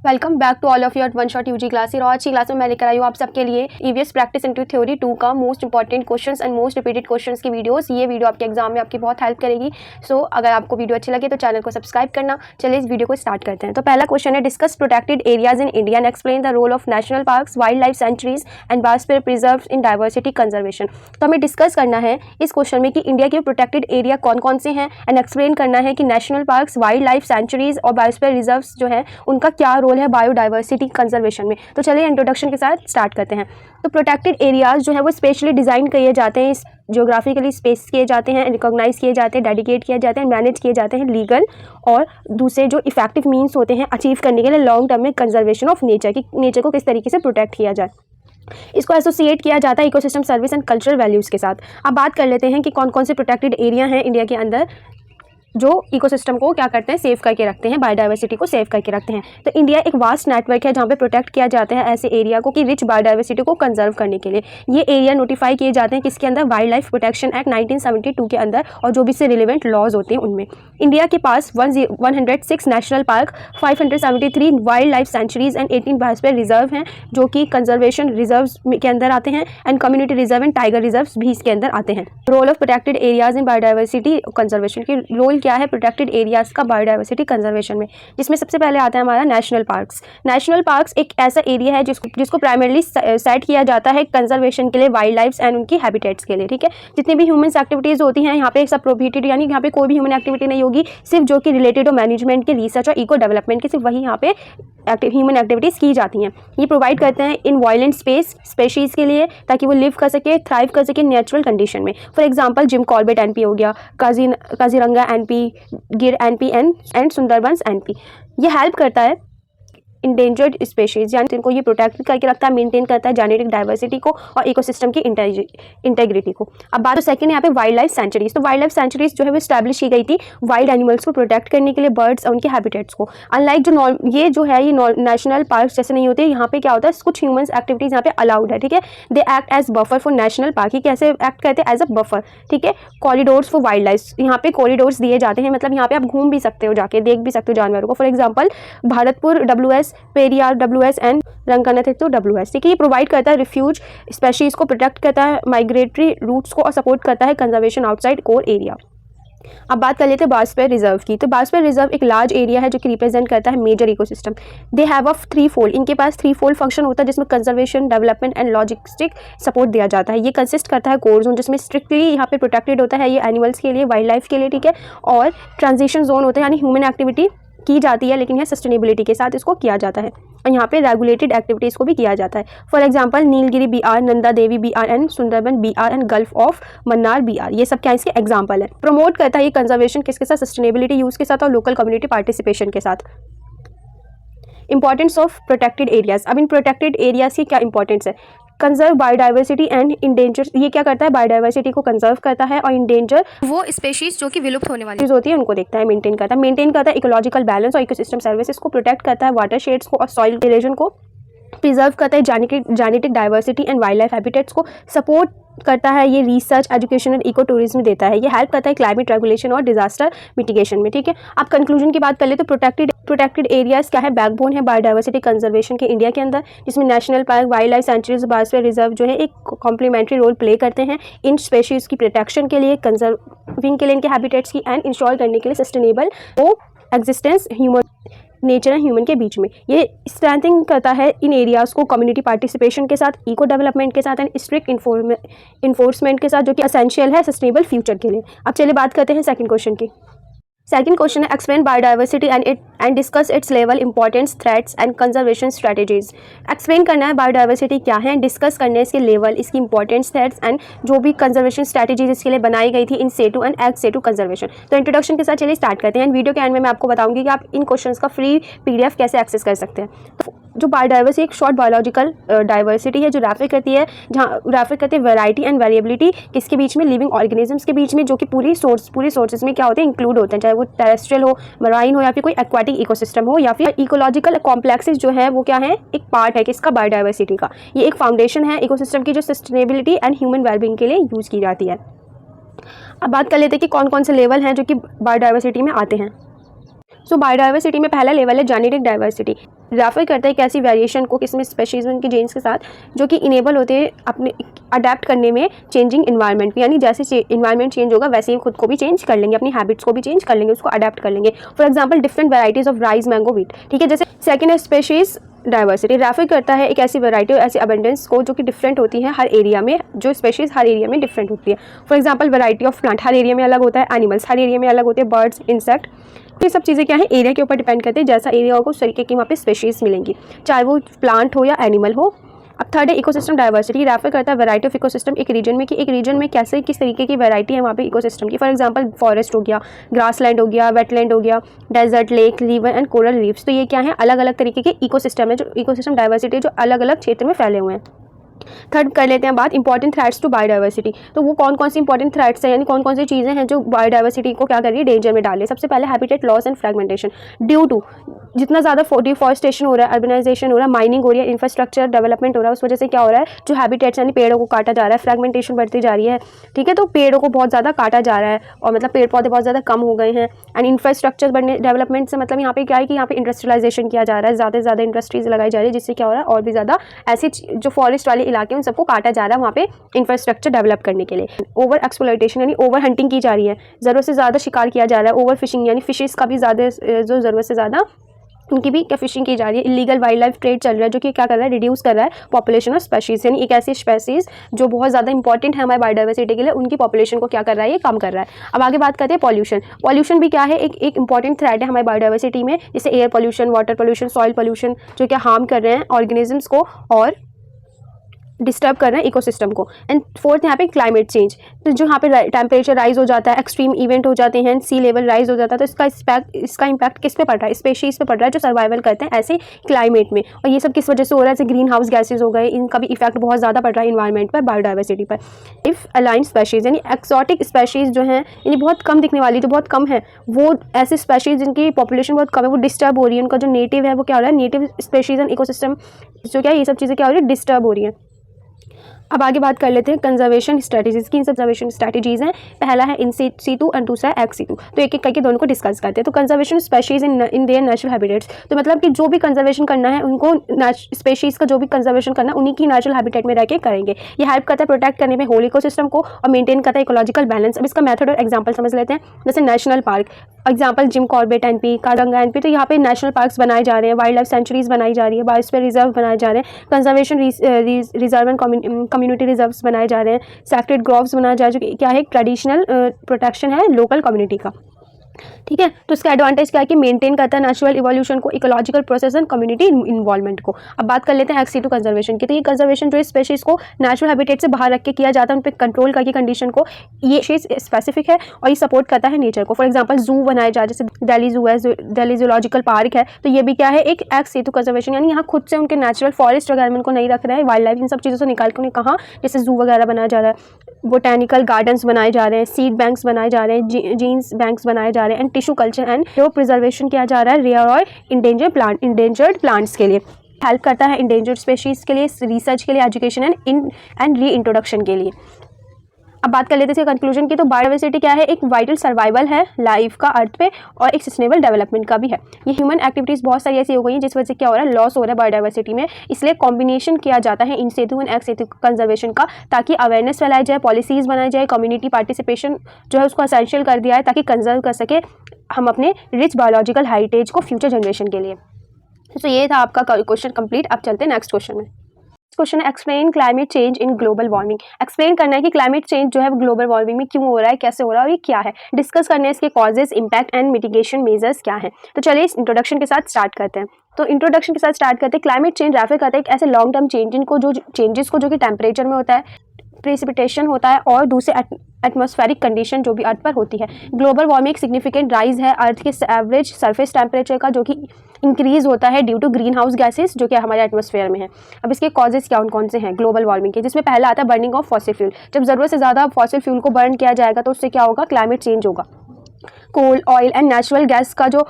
Welcome back to all of your one shot UG class. और आज की class में मैं लेकर आई हूँ आप सबके लिए ईवीएस प्रैक्टिस इनटू थ्योरी 2 का most important questions and most repeated questions की वीडियोस। ये वीडियो आपके एग्जाम में आपकी बहुत हेल्प करेगी। सो अगर आपको वीडियो अच्छी लगे तो चैनल को सब्सक्राइब करना। चलिए इस वीडियो को स्टार्ट करते हैं। तो पहला क्वेश्चन है, discuss protected areas in India and explain the role of national parks, wild life sanctuaries and biosphere preserves in diversity conservation. तो हमें डिस्कस करना है इस क्वेश्चन में कि इंडिया के प्रोटेक्टेड एरिया कौन कौन से हैं एंड एक्सप्लेन करना है कि national parks, wild life sanctuaries और बायोस्फीयर रिजर्व्स जो है उनका क्या रोल है बायोडाइवर्सिटी कंजर्वेशन में। तो चलिए इंट्रोडक्शन के साथ स्टार्ट करते हैं। तो प्रोटेक्टेड एरियाज जो है वो स्पेशली डिज़ाइन किए जाते हैं, जियोग्राफिकली स्पेस किए जाते हैं, रिकॉग्नाइज किए जाते हैं, डेडिकेट किए जाते हैं, मैनेज किए जाते हैं लीगल और दूसरे जो इफेक्टिव मीन्स होते हैं अचीव करने के लिए लॉन्ग टर्म में कंजर्वेशन ऑफ नेचर की नेचर को किस तरीके से प्रोटेक्ट किया जाए। इसको एसोसिएट किया जाता है ecosystem service and cultural values के साथ। अब बात कर लेते हैं कि कौन कौन से प्रोटेक्टेड एरिया हैं इंडिया के अंदर जो इकोसिस्टम को क्या करते हैं, सेव करके रखते हैं, बायोडाइवर्सिटी को सेव करके रखते हैं। तो इंडिया एक वास्ट नेटवर्क है जहाँ पे प्रोटेक्ट किया जाता है ऐसे एरिया को कि रिच बायोडाइवर्सिटी को कंजर्व करने के लिए। ये एरिया नोटिफाई किए जाते हैं किसके अंदर, वाइल्ड लाइफ प्रोटेक्शन एक्ट 1972 के अंदर और जो भी इससे रिलेवेंट लॉज होते हैं उनमें। इंडिया के पास 106 national park, 573 wild life sanctuaries and 18 biosphere reserve हैं जो कि कंजर्वेशन रिजर्व के अंदर आते हैं and community reserve and tiger reserve भी इसके अंदर आते हैं। Role of protected areas in biodiversity conservation की रोल क्या है प्रोटेक्टेड एरियाज का बायोडाइवर्सिटी कंजर्वेशन में, जिसमें सबसे पहले आता है हमारा नेशनल पार्क्स। नेशनल पार्क्स एक ऐसा एरिया है जिसको प्राइमरली सेट किया जाता है कंजर्वेशन के लिए, वाइल्ड लाइफ्स एंड उनकी हैबिटेट्स के लिए। ठीक है, जितनी भी ह्यूमन एक्टिविटीज़ होती हैं यहाँ पे सब प्रोहिबिटेड, यानी यहाँ पे कोई भी ह्यूमन एक्टिविटी नहीं होगी, सिर्फ जो कि रिलेटेड हो मैनेजमेंट के, रिसर्च और इको डेवलपमेंट के, सिर्फ वही यहाँ पे ह्यूमन एक्टिविटीज़ की जाती हैं। ये प्रोवाइड करते हैं इन वायलेंट स्पेशीज़ के लिए ताकि वो लिव कर सके, थ्राइव कर सके नेचुरल कंडीशन में। For example gym Corbett NP हो गया, काजीरंगा एनपी, गिर एनपी एंड सुंदरबंस एनपी। ये हेल्प करता है इंडेंजर्ड स्पेशीज, यानी इनको ये प्रोटेक्ट करके रखता है, मेंटेन करता है जेनेटिक डाइवर्सिटी को और इकोसिस्टम की इंटेग्रिटी को। अब बात तो सेकंड यहाँ पे वाइल्ड लाइफ सेंचुरीज। तो वाइल्ड लाइफ सेंचुरीज जो है वो स्टैब्लिश की गई थी वाइल्ड एनिमल्स को प्रोटेक्ट करने के लिए, बर्ड्स और उनके हैबिटेट्स को। अनलाइक ये जो है ये नेशनल पार्क जैसे नहीं होते, यहाँ पे क्या होता है कुछ ह्यूमन एक्टिविटीज़ यहाँ पे अलाउड है। ठीक है, they act as buffer for national park. ये कैसे एक्ट करते हैं, एज अ बफर। ठीक है, कॉरिडोर्स फॉर वाइल्ड लाइफ, यहाँ पे कॉरिडोर्स दिए जाते हैं, मतलब यहाँ पे आप घूम भी सकते हो, जाके देख भी सकते हो जानवरों को। For example Bharatpur WS, Periyar WS and Ranganathittu WS। ठीक है, ये प्रोवाइड करता है रिफ्यूज स्पेशीज को, प्रोटेक्ट करता है माइग्रेटरी रूट्स को और सपोर्ट करता है कंजर्वेशन आउटसाइड कोर एरिया। अब बात कर लेते हैं बायोस्फीयर रिजर्व की। तो बायोस्फीयर रिजर्व एक लार्ज एरिया है जो कि रिप्रेजेंट करता है major ecosystem. They have a three fold, इनके पास थ्री फोल्ड फंक्शन होता है जिसमें conservation, development and logistic support दिया जाता है। ये कंसिस्ट करता है कोर जोन जिसमें स्ट्रिक्टली यहाँ पे प्रोटेक्टेड होता है ये एनिमल्स के लिए, वाइल्ड लाइफ के लिए। ठीक है, और ट्रांजिशन जोन होता है, यानी ह्यूमन एक्टिविटी की जाती है लेकिन यह सस्टेनेबिलिटी के साथ इसको किया जाता है और यहाँ पे रेगुलेटेड एक्टिविटीज़ को भी किया जाता है। For example Nilgiri BR, Nanda Devi BR and Sundarban BR and gulf of Mannar BR, ये सब क्या इसके एग्जांपल है। प्रमोट करता है ये कंजर्वेशन किसके साथ, सस्टेनेबिलिटी यूज़ के साथ और लोकल कम्युनिटी पार्टिसिपेशन के साथ। Importance of protected areas. अब इन प्रोटेक्टेड एरियाज की क्या इंपॉर्टेंस है, कंजर्व बायोडाइवर्सिटी एंड इंडेंजर। ये क्या करता है, बायोडाइवर्सिटी को कंजर्व करता है और इंडेंजर वो स्पेशीज जो कि विलुप्त होने वाली होती है उनको देखता है, मेंटेन करता है इकोलॉजिकल बैलेंस और इकोसिस्टम सर्विसेज को प्रोटेक्ट करता है, वाटर शेड्स को और सॉइल इरोजन को प्रिजर्व करता है, genetic diversity and wild life habitats को सपोर्ट करता है, ये research, education and eco tourism देता है, ये हेल्प करता है क्लाइमेट रेगुलेशन और डिजास्टर मिटिगेशन में। ठीक है, अब कंक्लूजन की बात कर ले तो प्रोटेक्टेड एरियाज क्या है, बैकबोन है बायोडाइवर्सिटी कंजर्वेशन के इंडिया के अंदर, जिसमें national park, wild life sanctuaries, biosphere reserve जो है एक कॉम्प्लीमेंट्री रोल प्ले करते हैं इन स्पेशीज़ की प्रोटेक्शन के लिए, कंजर्विंग के लिए इनके हैबिटेट्स की एंड इंश्योर करने के लिए सस्टेनेबल को existence human nature and human के बीच में। ये स्ट्रेंथिंग करता है इन एरियाज़ को कम्युनिटी पार्टिसिपेशन के साथ, इको डेवलपमेंट के साथ एंड स्ट्रिक्ट इन्फोर्समेंट के साथ, जो कि एसेंशियल है सस्टेनेबल फ्यूचर के लिए। अब चलिए बात करते हैं सेकंड क्वेश्चन की। सेकंड क्वेश्चन है, explain biodiversity and discuss it's level, importance, threats and conservation strategies. Explain करना है बायोडाइवर्सिटी क्या है, डिस्कस करना है इसके लेवल, इसकी इंपॉर्टेंस, थ्रेट्स एंड जो भी कंजर्वेशन स्ट्रेटेजीज इसके लिए बनाई गई थी इन सेटू एंड एक्ट सेटू कंजर्वेशन। तो इंट्रोडक्शन के साथ चलिए स्टार्ट करते हैं। वीडियो के एंड में मैं आपको बताऊंगी कि आप इन क्वेश्चंस का फ्री PDF कैसे एक्सेस कर सकते हैं। तो जो बायोडाइवर्सिटी एक शॉर्ट बायोलॉजिकल डाइवर्सिटी है जो रेफर करती है, जहाँ रेफर करती है वैरायटी एंड वेरिएबिलिटी किसके बीच में, लिविंग ऑर्गेनिजम्स के बीच में, जो कि पूरी सोर्सेज में क्या होते हैं, इंक्लूड होते हैं, चाहे वो टेरेस्ट्रियल हो, मराइन हो या फिर कोई एक्वाटिक इकोसिस्टम हो या फिर इकोलॉजिकल कॉम्प्लेक्सेस जो है वो क्या है, एक पार्ट है किसका, बायोडाइवर्सिटी का। ये एक फाउंडेशन है इकोसिस्टम की जो सस्टेनेबिलिटी एंड ह्यूमन वेलबींग के लिए यूज़ की जाती है। अब बात कर लेते हैं कि कौन कौन से लेवल हैं जो कि बायोडाइवर्सिटी में आते हैं। सो बायोडाइवर्सिटी में पहला लेवल है जेनेटिक डाइवर्सिटी। रेफर करता है एक ऐसी वेरिएशन को किसमें, स्पेशीज में, उनके जीन्स के साथ, जो कि इनेबल होते हैं अपने अडेप्ट करने में चेंजिंग इन्वायरमेंट में, यानी जैसे इन्वायरमेंट चेंज होगा वैसे ही खुद को भी चेंज कर लेंगे, अपनी हैबिट्स को भी चेंज कर लेंगे, उसको अडेप्ट कर लेंगे। For example different varieties of rice, mango, wheat. ठीक है, जैसे सेकेंड है स्पेशीज डाइवर्सिटी, रेफर करता है एक ऐसी वैरायटी और ऐसी अबंडेंस को जो कि डिफरेंट होती है हर एरिया में, जो स्पेशीज हर एरिया में डिफरेंट होती है। For example variety of plant, her area में अलग होता है। एनिमल्स, हर एरिया में अलग होते हैं। बर्ड्स, इंसेक्ट, ये सब चीज़ें क्या है, एरिया के ऊपर डिपेंड करते हैं। जैसा एरिया होगा उस तरीके की वहाँ पे स्पेशीज मिलेंगी, चाहे वो प्लांट हो या एनिमल हो। अब थर्ड है इकोसिस्टम डाइवर्सिटी, रेफर करता है वैरायटी ऑफ इकोसिस्टम, एक रीजन में कि एक रीजन में कैसे किस तरीके की वैरायटी है वहाँ पे इकोसिस्टम की। फॉर एग्जांपल फॉरेस्ट हो गया, ग्रासलैंड हो गया, वेटलैंड हो गया, desert, lake, river and coral reefs. तो ये क्या है, अलग अलग तरीके के इकोसिस्टम है, जो इकोसिस्टम डाइवर्सिटी जो अलग अलग क्षेत्र में फैले हुए हैं। थर्ड कर लेते हैं बात इंपॉर्टेंट थ्रेट्स टू बायोडाइवर्सिटी। तो वो कौन कौन सी इंपॉर्टेंट थ्रेट्स हैं, यानी कौन कौन सी चीज़ें हैं जो बायोडाइवर्सिटी को क्या कर रही है, डेंजर में डाल रही है। सबसे पहले habitat loss and fragmentation, due to जितना ज़्यादा डिफॉरेस्टेशन हो रहा है, अर्बनाइजेशन हो रहा है, माइनिंग हो रही है, इंफ्रास्ट्रक्चर डेवलपमेंट हो रहा है, उस वजह से क्या हो रहा है, जो हैबिटेट्स यानी पेड़ों को काटा जा रहा है, फ्रेगमेंटेशन बढ़ती जा रही है। ठीक है, तो पेड़ों को बहुत ज़्यादा काटा जा रहा है और मतलब पेड़ पौधे बहुत ज़्यादा कम हो गए हैं। एंड इंफ्रास्ट्रक्चर बढ़ने, डेवलपमेंट से मतलब यहाँ पे क्या है कि यहाँ पे इंडस्ट्रियलाइजेशन किया जा रहा है, ज़्यादा से ज़्यादा इंडस्ट्रीज लगाई जा रही है, जिससे क्या हो रहा है और भी ज़्यादा ऐसे जो फॉरेस्ट वाले इलाके हैं उन सबको काटा जा रहा है वहाँ पे इंफ्रास्ट्रक्चर डेवलप करने के लिए। ओवर एक्सप्लॉयटेशन यानी ओवर हंटिंग की जा रही है, ज़रूरत से ज़्यादा शिकार किया जा रहा है। ओवर फिशिंग यानी फिशेस का भी ज़्यादा जो ज़रूरत से ज़्यादा उनकी भी क्या फिशिंग की जा रही है। इलीगल वाइल्ड लाइफ ट्रेड चल रहा है, जो कि क्या कर रहा है, रिड्यूस कर रहा है पॉपुलेशन ऑफ स्पेशीज, यानी एक ऐसी स्पेशीज जो बहुत ज़्यादा इंपॉर्टेंट है हमारी बायोडाइवर्सिटी के लिए, उनकी पॉपुलेशन को क्या कर रहा है, ये कम कर रहा है। अब आगे बात करते हैं पॉल्यूशन। पॉल्यूशन भी क्या है, एक इंपॉर्टेंट थ्रेट है हमारी बायोडाइवर्सिटी में, जैसे air pollution, water pollution, soil pollution, जो क्या हार्म कर रहे हैं ऑर्गेनिजम्स को और डिस्टर्ब कर रहे हैं इकोसिस्टम को। एंड फोर्थ यहाँ पे क्लाइमेट चेंज, तो जो यहाँ पे टेम्परेचर राइज हो जाता है, एक्सट्रीम इवेंट हो जाते हैं, सी लेवल राइज हो जाता है, तो इसका इम्पैक्ट किस पे पड़ रहा है, स्पेशीज पे पड़ रहा है जो सर्वाइवल करते हैं ऐसे क्लाइमेट में। और ये सब किस वजह से हो रहा है, जैसे ग्रीन हाउस गैसेज हो गए, इनका भी इफेक्ट बहुत ज़्यादा पड़ रहा है इन्वायरमेंट पर, बायोडाइवर्सिटी पर। इफ अलाइन स्पेशीज यानी एक्सोटिक स्पेशीज जो हैं, यानी बहुत कम दिखने वाली, जो बहुत कम है, वो ऐसे स्पेशीज जिनकी पॉपुलेशन बहुत कम है, वो डिस्टर्ब हो रही है। उनका जो नेटिव है वो क्या हो रहा है, नेटिव स्पेशीज एंड इकोसिस्टम जो क्या है, ये सब चीज़ें क्या हो रही है, डिस्टर्ब हो रही है। अब आगे बात कर लेते हैं कंजर्वेशन स्ट्रेटजीज की। कंजर्वेशन स्ट्रेटजीज हैं, पहला है इन सीटू और दूसरा एक्स सीटू। तो एक एक करके दोनों को डिस्कस करते हैं। तो conservation species in their natural habitats, तो मतलब कि जो भी कंजर्वेशन करना है उनको, स्पेशीज का जो भी कंजर्वेशन करना है उन्हीं की नेचुरल हैबिटेट में रह के करेंगे। ये हेल्प करता है प्रोटेक्ट करने में होल इकोसिस्टम को और मेंटेन करता है इकोलॉजिकल बैलेंस। अब इसका मेथड और एग्जाम्पल समझ लेते हैं। जैसे national park, example Jim Corbett NP, कांगडंगा एनपी, तो यहाँ पे नेशनल पार्क्स बनाए जा रहे हैं, वाइल्ड लाइफ सेंचुरीज बनाई जा रही है, बायोस्फीयर रिजर्व बनाए जा रहे हैं, conservation reserve and community reserves बनाए जा रहे हैं, सैक्रेड ग्रोव्स बनाए जा रहे हैं, जो क्या है, एक ट्रेडिशनल प्रोटेक्शन है लोकल कम्युनिटी का। ठीक है, तो इसका एडवांटेज क्या है कि मेंटेन करता है नेचुरल इवोल्यूशन को, ecological process and community involvement को। अब बात कर लेते हैं एक्स सीटू कंजर्वेशन की। तो ये कंजर्वेशन जो स्पेशीज को नेचुरल हैबिटेट से बाहर रख के किया जाता है, उन पर कंट्रोल करके कंडीशन को, ये चीज स्पेसिफिक है और ये सपोर्ट करता है नेचर को। फॉर एग्जाम्पल जू बनाए जा, जैसे दिल्ली जू है, दिल्ली जूलॉजिकल पार्क है, तो ये भी क्या है, एक एक्स सीटू कंजर्वेशन, यानी यहाँ खुद से उनके नेचुरल फॉरेस्ट वगैरह को नहीं रख रहे हैं, वाइल्ड लाइफ इन सब चीज़ों से निकाल के उन्हें कहाँ, जैसे जू वगैरह बनाया जा रहा है, बोटेनिकल गार्डन्स बनाए जा रहे हैं, सीड बैंक्स बनाए जा रहे हैं, जीन्स बैंक्स बनाए जा रहे हैं, एंड टिश्यू कल्चर एंड जो प्रिजर्वेशन किया जा रहा है रेयर और इंडेंजर्ड प्लांट्स के लिए। हेल्प करता है इंडेंजर्ड स्पेशीज के लिए, रिसर्च के लिए, एजुकेशन एंड री इंट्रोडक्शन के लिए। अब बात कर लेते हैं इसके कंक्लूजन की। तो बायोडाइवर्सिटी क्या है, एक वाइटल सर्वाइवल है लाइफ का अर्थ पे और एक सस्टेनेबल डेवलपमेंट का भी है। ये ह्यूमन एक्टिविटीज़ बहुत सारी ऐसी हो गई हैं जिस वजह से क्या हो रहा है, लॉस हो रहा है बायोडाइवर्सिटी में। इसलिए कॉम्बिनेशन किया जाता है इन सेतु एंड एक्स सेतु कंजर्वेशन का, ताकि अवेयरनेस फैलाई जाए, पॉलिसीज़ बनाई जाए, कम्युनिटी पार्टिसिपेशन जो है उसको असेंशियल कर दिया है, ताकि कंजर्व कर सके हम अपने रिच बायोलॉजिकल हेरिटेज को फ्यूचर जनरेशन के लिए। तो ये था आपका क्वेश्चन कंप्लीट। अब चलते हैं नेक्स्ट क्वेश्चन में। क्वेश्चन है explain climate change in global warming. Explain करना है कि क्लाइमेट चेंज जो है ग्लोबल वार्मिंग में क्यों हो रहा है, कैसे हो रहा है और ये क्या है। डिस्कस करना है इसके causes, impact and mitigation measures क्या है। तो चलिए इस इंट्रोडक्शन के साथ स्टार्ट करते हैं। तो इंट्रोडक्शन के साथ स्टार्ट करते हैं। क्लाइमेट चेंज रेफर करता है एक ऐसे लॉन्ग टर्म चेंज इनको जो चेंजेस को जो कि टेम्परेचर में होता है, प्रेसिपिटेशन होता है और दूसरे एटमॉस्फेरिक कंडीशन जो भी अर्थ पर होती है। ग्लोबल वार्मिंग एक सिग्निफिकेंट राइज है अर्थ के एवरेज सरफेस टेम्परेचर का, जो कि इंक्रीज होता है due to green house gases जो कि हमारे एटमॉस्फेयर में है। अब इसके कॉजेज क्या कौन से हैं ग्लोबल वार्मिंग के, जिसमें पहला आता है बर्निंग ऑफ फॉसिल फ्यूल। जब ज़रूरत से ज़्यादा फॉसिल फ्यूल को बर्न किया जाएगा तो उससे क्या होगा, क्लाइमेट चेंज होगा। कोल, ऑयल एंड नेचुरल गैस का जो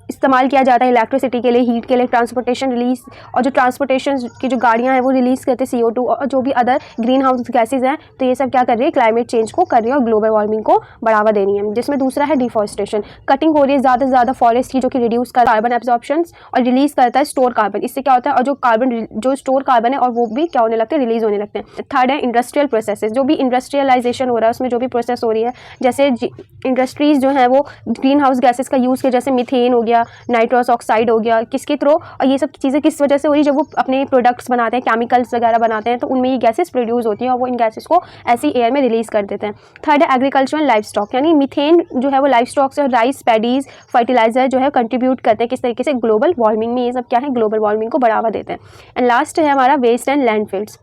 इस्तेमाल किया जाता है इलेक्ट्रिसिटी के लिए, हीट के लिए, ट्रांसपोर्टेशन रिलीज, और जो ट्रांसपोर्टेशन की जो गाड़ियाँ हैं वो रिलीज़ करते हैं CO2 और जो भी अदर ग्रीन हाउस गैसेज हैं, तो ये सब क्या कर रही है, क्लाइमेट चेंज को कर रही है और ग्लोबल वार्मिंग को बढ़ावा दे रही है। जिसमें दूसरा है डिफॉरेस्टेशन, कटिंग हो रही है ज़्यादा से ज़्यादा फॉरेस्ट की, जो कि रिड्यूस कर कार्बन एब्जॉर्प्शन और रिलीज करता है स्टोर कार्बन। इससे क्या होता है, और जो स्टोर कार्बन है और वो भी क्या होने लगते हैं, रिलीज होने लगते हैं। थर्ड है इंडस्ट्रियल प्रोसेसेस, जो भी इंडस्ट्रियलाइजेशन हो रहा है उसमें जो भी प्रोसेस हो रही है, जैसे इंडस्ट्रीज जो है वो ग्रीन हाउस गैसेज का यूज़ किया, जैसे मीथेन हो गया, नाइट्रस ऑक्साइड हो गया, किसके थ्रू, और ये सब चीज़ें किस वजह से हो रही है, जब वो अपने प्रोडक्ट्स बनाते हैं, केमिकल्स वगैरह बनाते हैं, तो उनमें ये गैसेस प्रोड्यूस होती हैं और वो इन गैसेस को ऐसी एयर में रिलीज कर देते हैं। थर्ड है एग्रीकल्चर एंड लाइफ स्टॉक, यानी मीथेन जो है वो लाइफ स्टॉक से राइस, पैडीज, फर्टिलाइजर जो है कंट्रीब्यूट करते हैं किस तरीके से ग्लोबल वार्मिंग में। ये सब क्या है, ग्लोबल वार्मिंग को बढ़ावा देते हैं। एंड लास्ट है हमारा वेस्ट एंड लैंडफिल्स,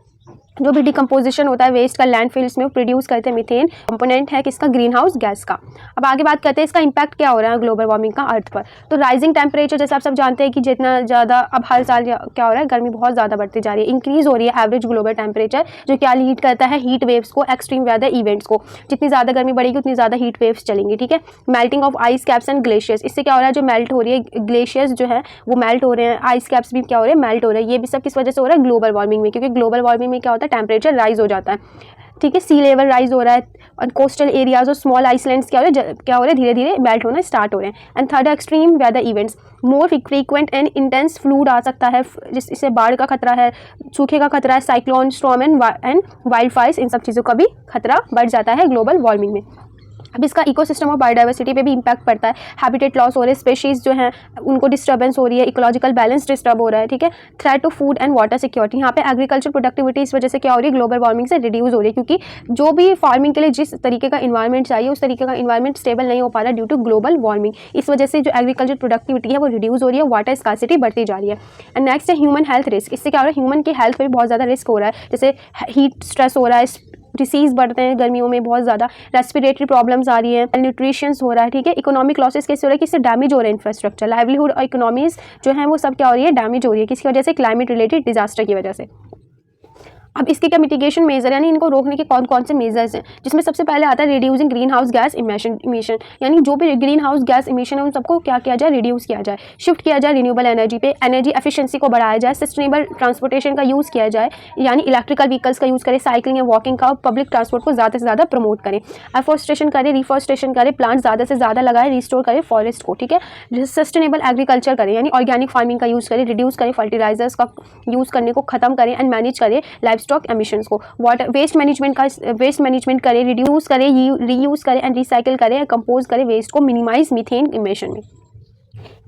जो भी डिकम्पोजिशन होता है वेस्ट का लैंडफिल्स में, वो प्रोड्यूस करते हैं मीथेन, कंपोनेंट है किसका, ग्रीन हाउस गैस का। अब आगे बात करते हैं इसका इम्पैक्ट क्या हो रहा है ग्लोबल वार्मिंग का अर्थ पर। तो राइजिंग टेम्परेचर, जैसे आप सब जानते हैं कि जितना ज़्यादा अब हर साल क्या हो रहा है, गर्मी बहुत ज़्यादा बढ़ती जा रही है, इंक्रीज़ हो रही है एवरेज ग्लोबल टेम्परेचर, जो क्या लीड करता है हीट वेव्स को, एक्सट्रीम वेदर इवेंट्स को। जितनी ज़्यादा गर्मी बढ़ेगी उतनी ज़्यादा हीट वेव्स चलेंगी, ठीक है। Melting of ice caps and glaciers, इससे क्या हो रहा है, जो मेल्ट हो रही है ग्लेशियर्स जो है वो मेल्ट हो रहे हैं, आइस कैप्स भी क्या हो रहे हैं, मेल्ट हो रहे हैं। ये भी सब किस वजह से हो रहा है, ग्लोबल वार्मिंग में, क्योंकि ग्लोबल वार्मिंग में क्या होता है, टेम्परेचर राइज हो जाता है, ठीक है। सी लेवल राइज हो रहा है और कोस्टल एरियाज और स्मॉल आइसलैंड्स क्या हो रहे हैं, धीरे धीरे मेल्ट होना स्टार्ट हो रहे हैं। And third extreme weather events, more frequent and intense flood आ सकता है, जिससे बाढ़ का खतरा है, सूखे का खतरा है, cyclone, storm and wildfires, इन सब चीज़ों का भी खतरा बढ़ जाता है ग्लोबल वार्मिंग में। अब इसका इकोसिस्टम और बायोडाइवर्सिटी पे भी इम्पैक्ट पड़ता है, हैबिटेट लॉस हो रहे हैं, स्पेशीज़ जो हैं उनको डिस्टर्बेंस हो रही है, इकोलॉजिकल बैलेंस डिस्टर्ब हो रहा है, ठीक है। Threat to food and water security, यहाँ पे एग्रीकल्चर प्रोडक्टिविटी इस वजह से क्या हो रही है, ग्लोबल वार्मिंग से रिड्यूस हो रही है, क्योंकि जो भी फार्मिंग के लिए जिस तरीके का इन्वायरमेंट चाहिए उस तरीके का इन्वायरमेंट स्टेबल नहीं हो पा रहा ड्यू टू ग्लोबल वार्मिंग। इस वजह से जो एग्रीकल्चर प्रोडक्टिविटी है वो रिड्यूस हो रही है, वाटर स्कार्सिटी बढ़ती जा रही है। एंड नेक्स्ट है ह्यूमन हेल्थ रिस्क, इससे क्या हो रहा है, ह्यूमन की हेल्थ पर भी बहुत ज़्यादा रिस्क हो रहा है, जैसे हीट स्ट्रेस हो रहा है, डिसीज़ बढ़ते हैं गर्मियों में बहुत ज़्यादा, रेस्पिरेटरी प्रॉब्लम्स आ रही है, न्यूट्रिशंस हो रहा है, ठीक है। इकोनॉमिक लॉसेस कैसे हो रहा है, किससे डैमेज हो रहा है इंफ्रास्ट्रक्चर, लाइवलीहुड और इकोनॉमीज़ जो हैं वो सब क्या हो रही है, डैमेज हो रही है, किसकी वजह से, क्लाइमेट रिलेटेड डिजास्टर की वजह से। अब इसके क्या मिटिगेशन मेजर, यानी इनको रोकने के कौन कौन से मेजर्स हैं, जिसमें सबसे पहले आता है reducing green house gas emission, यानी जो भी ग्रीन हाउस गैस इमिशन है उन सबको क्या किया जाए, रिड्यूस किया जाए, शिफ्ट किया जाए रिन्यूएबल एनर्जी पे, एनर्जी एफिशिएंसी को बढ़ाया जाए, सस्टेनेबल ट्रांसपोर्टेशन का यूज़ किया जाए, यानी इलेक्ट्रिकल व्हीकल्स का यूज़ करें, साइकिलिंग या वॉकिंग का, पब्लिक ट्रांसपोर्ट को ज़्यादा से ज़्यादा प्रमोट करें, एफोरेस्टेशन करें, रिफोरेस्टेशन करें, प्लांट ज़्यादा से ज़्यादा लगाएं, रिस्टोर करें फॉरेस्ट को, ठीक है। सस्टेनेबल एग्रीकल्चर करें, यानी ऑर्गेनिक फार्मिंग का यूज़ करें, रिड्यूस करें फर्टिलाइजर्स का यूज़ करने को खत्म करें, एंड मैनेज करें लाइफ स्टॉक एमिशंस को, वाटर वेस्ट मैनेजमेंट करें, रिड्यूस करें, रीयूज़ करें एंड रिसाइकिल करें, कंपोज करें वेस्ट को, मिनिमाइज मीथेन इमिशन में।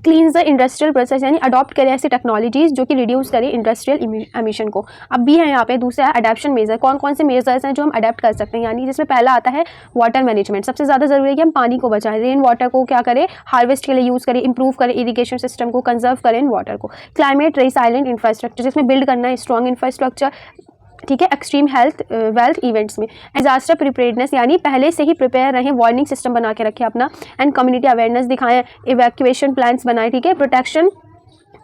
क्लीन्स द इंडस्ट्रियल प्रोसेस, यानी अडॉप्ट करें ऐसी टेक्नोलॉजीज जो कि रिड्यूस करें इंडस्ट्रियल एमिशन को। अब भी है यहाँ पे दूसरा है अडेप्शन मेजर, कौन कौन से मेजर्स हैं जो हम अडेप्ट कर सकते हैं, यानी जिसमें पहला आता है वाटर मैनेजमेंट। सबसे ज़्यादा ज़रूरी है कि हम पानी को बचाएं, रेन वाटर को क्या करें, हार्वेस्ट के लिए यूज़ करें, इंप्रूव करें इरीगेशन सिस्टम को, कंजर्व करें वाटर को। क्लाइमेट रेसिलेंट इंफ्रास्ट्रक्चर, जिसमें बिल्ड करना है स्ट्रॉन्ग इंफ्रास्ट्रक्चर, ठीक है, एक्सट्रीम वेल्थ इवेंट्स में। डिजास्टर प्रिपेयर्डनेस, यानी पहले से ही प्रिपेयर रहें, वार्निंग सिस्टम बना के रखें अपना, एंड कम्युनिटी अवेयरनेस दिखाएं, इवैक्यूएशन प्लान्स बनाएं, ठीक है। प्रोटेक्शन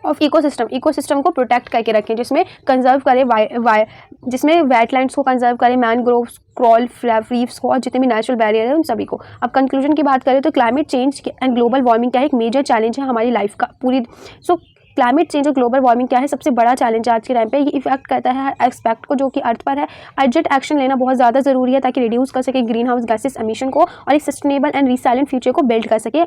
ऑफ इकोसिस्टम को प्रोटेक्ट करके रखें, जिसमें कंजर्व करें जिसमें वेटलैंड्स को कंजर्व करें, मैनग्रोव्स, क्रॉल रीफ्स को, और जितने भी नेचुरल बैरियर है उन सभी को। अब कंक्लूजन की बात करें तो climate change and global warming क्या है, एक मेजर चैलेंज है हमारी लाइफ का पूरी। क्लाइमेट चेंज और ग्लोबल वार्मिंग क्या है, सबसे बड़ा चैलेंज है आज के टाइम पे। ये इफेक्ट करता है हर एस्पेक्ट को जो कि अर्थ पर है। अर्जेंट एक्शन लेना बहुत ज़्यादा ज़रूरी है ताकि रिड्यूस कर सके ग्रीन हाउस गैसेस एमिशन को और एक सस्टेनेबल एंड रिसाइलेंट फ्यूचर को बिल्ड कर सके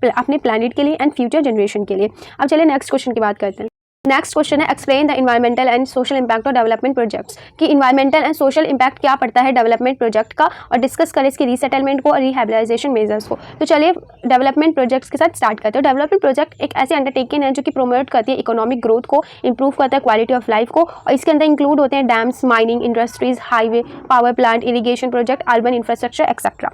अपने प्लैनेट के लिए एंड फ्यूचर जनरेशन के लिए। अब चलिए नेक्स्ट क्वेश्चन की बात करते हैं। नेक्स्ट क्वेश्चन है explain the environmental and social impact of development projects, कि इन्वायरमेंटल एंड सोशल इम्पैक्ट क्या पड़ता है डेवलपमेंट प्रोजेक्ट का, और डिस्कस करें इसके रीसेटलमेंट को और रिहैबिलिटेशन मेजर्स को। तो चलिए डेवलपमेंट प्रोजेक्ट्स के साथ स्टार्ट करते हैं। डेवलपमेंट प्रोजेक्ट एक ऐसी अंडरटेकिंग है जो कि प्रोमोट करती है इकोनॉमिक ग्रोथ को, इंप्रूव करता है क्वालिटी ऑफ लाइफ को, और इसके अंदर इंक्लूड होते हैं dams, mining, industries, highway, power plant, irrigation project, urban infrastructure etcetera.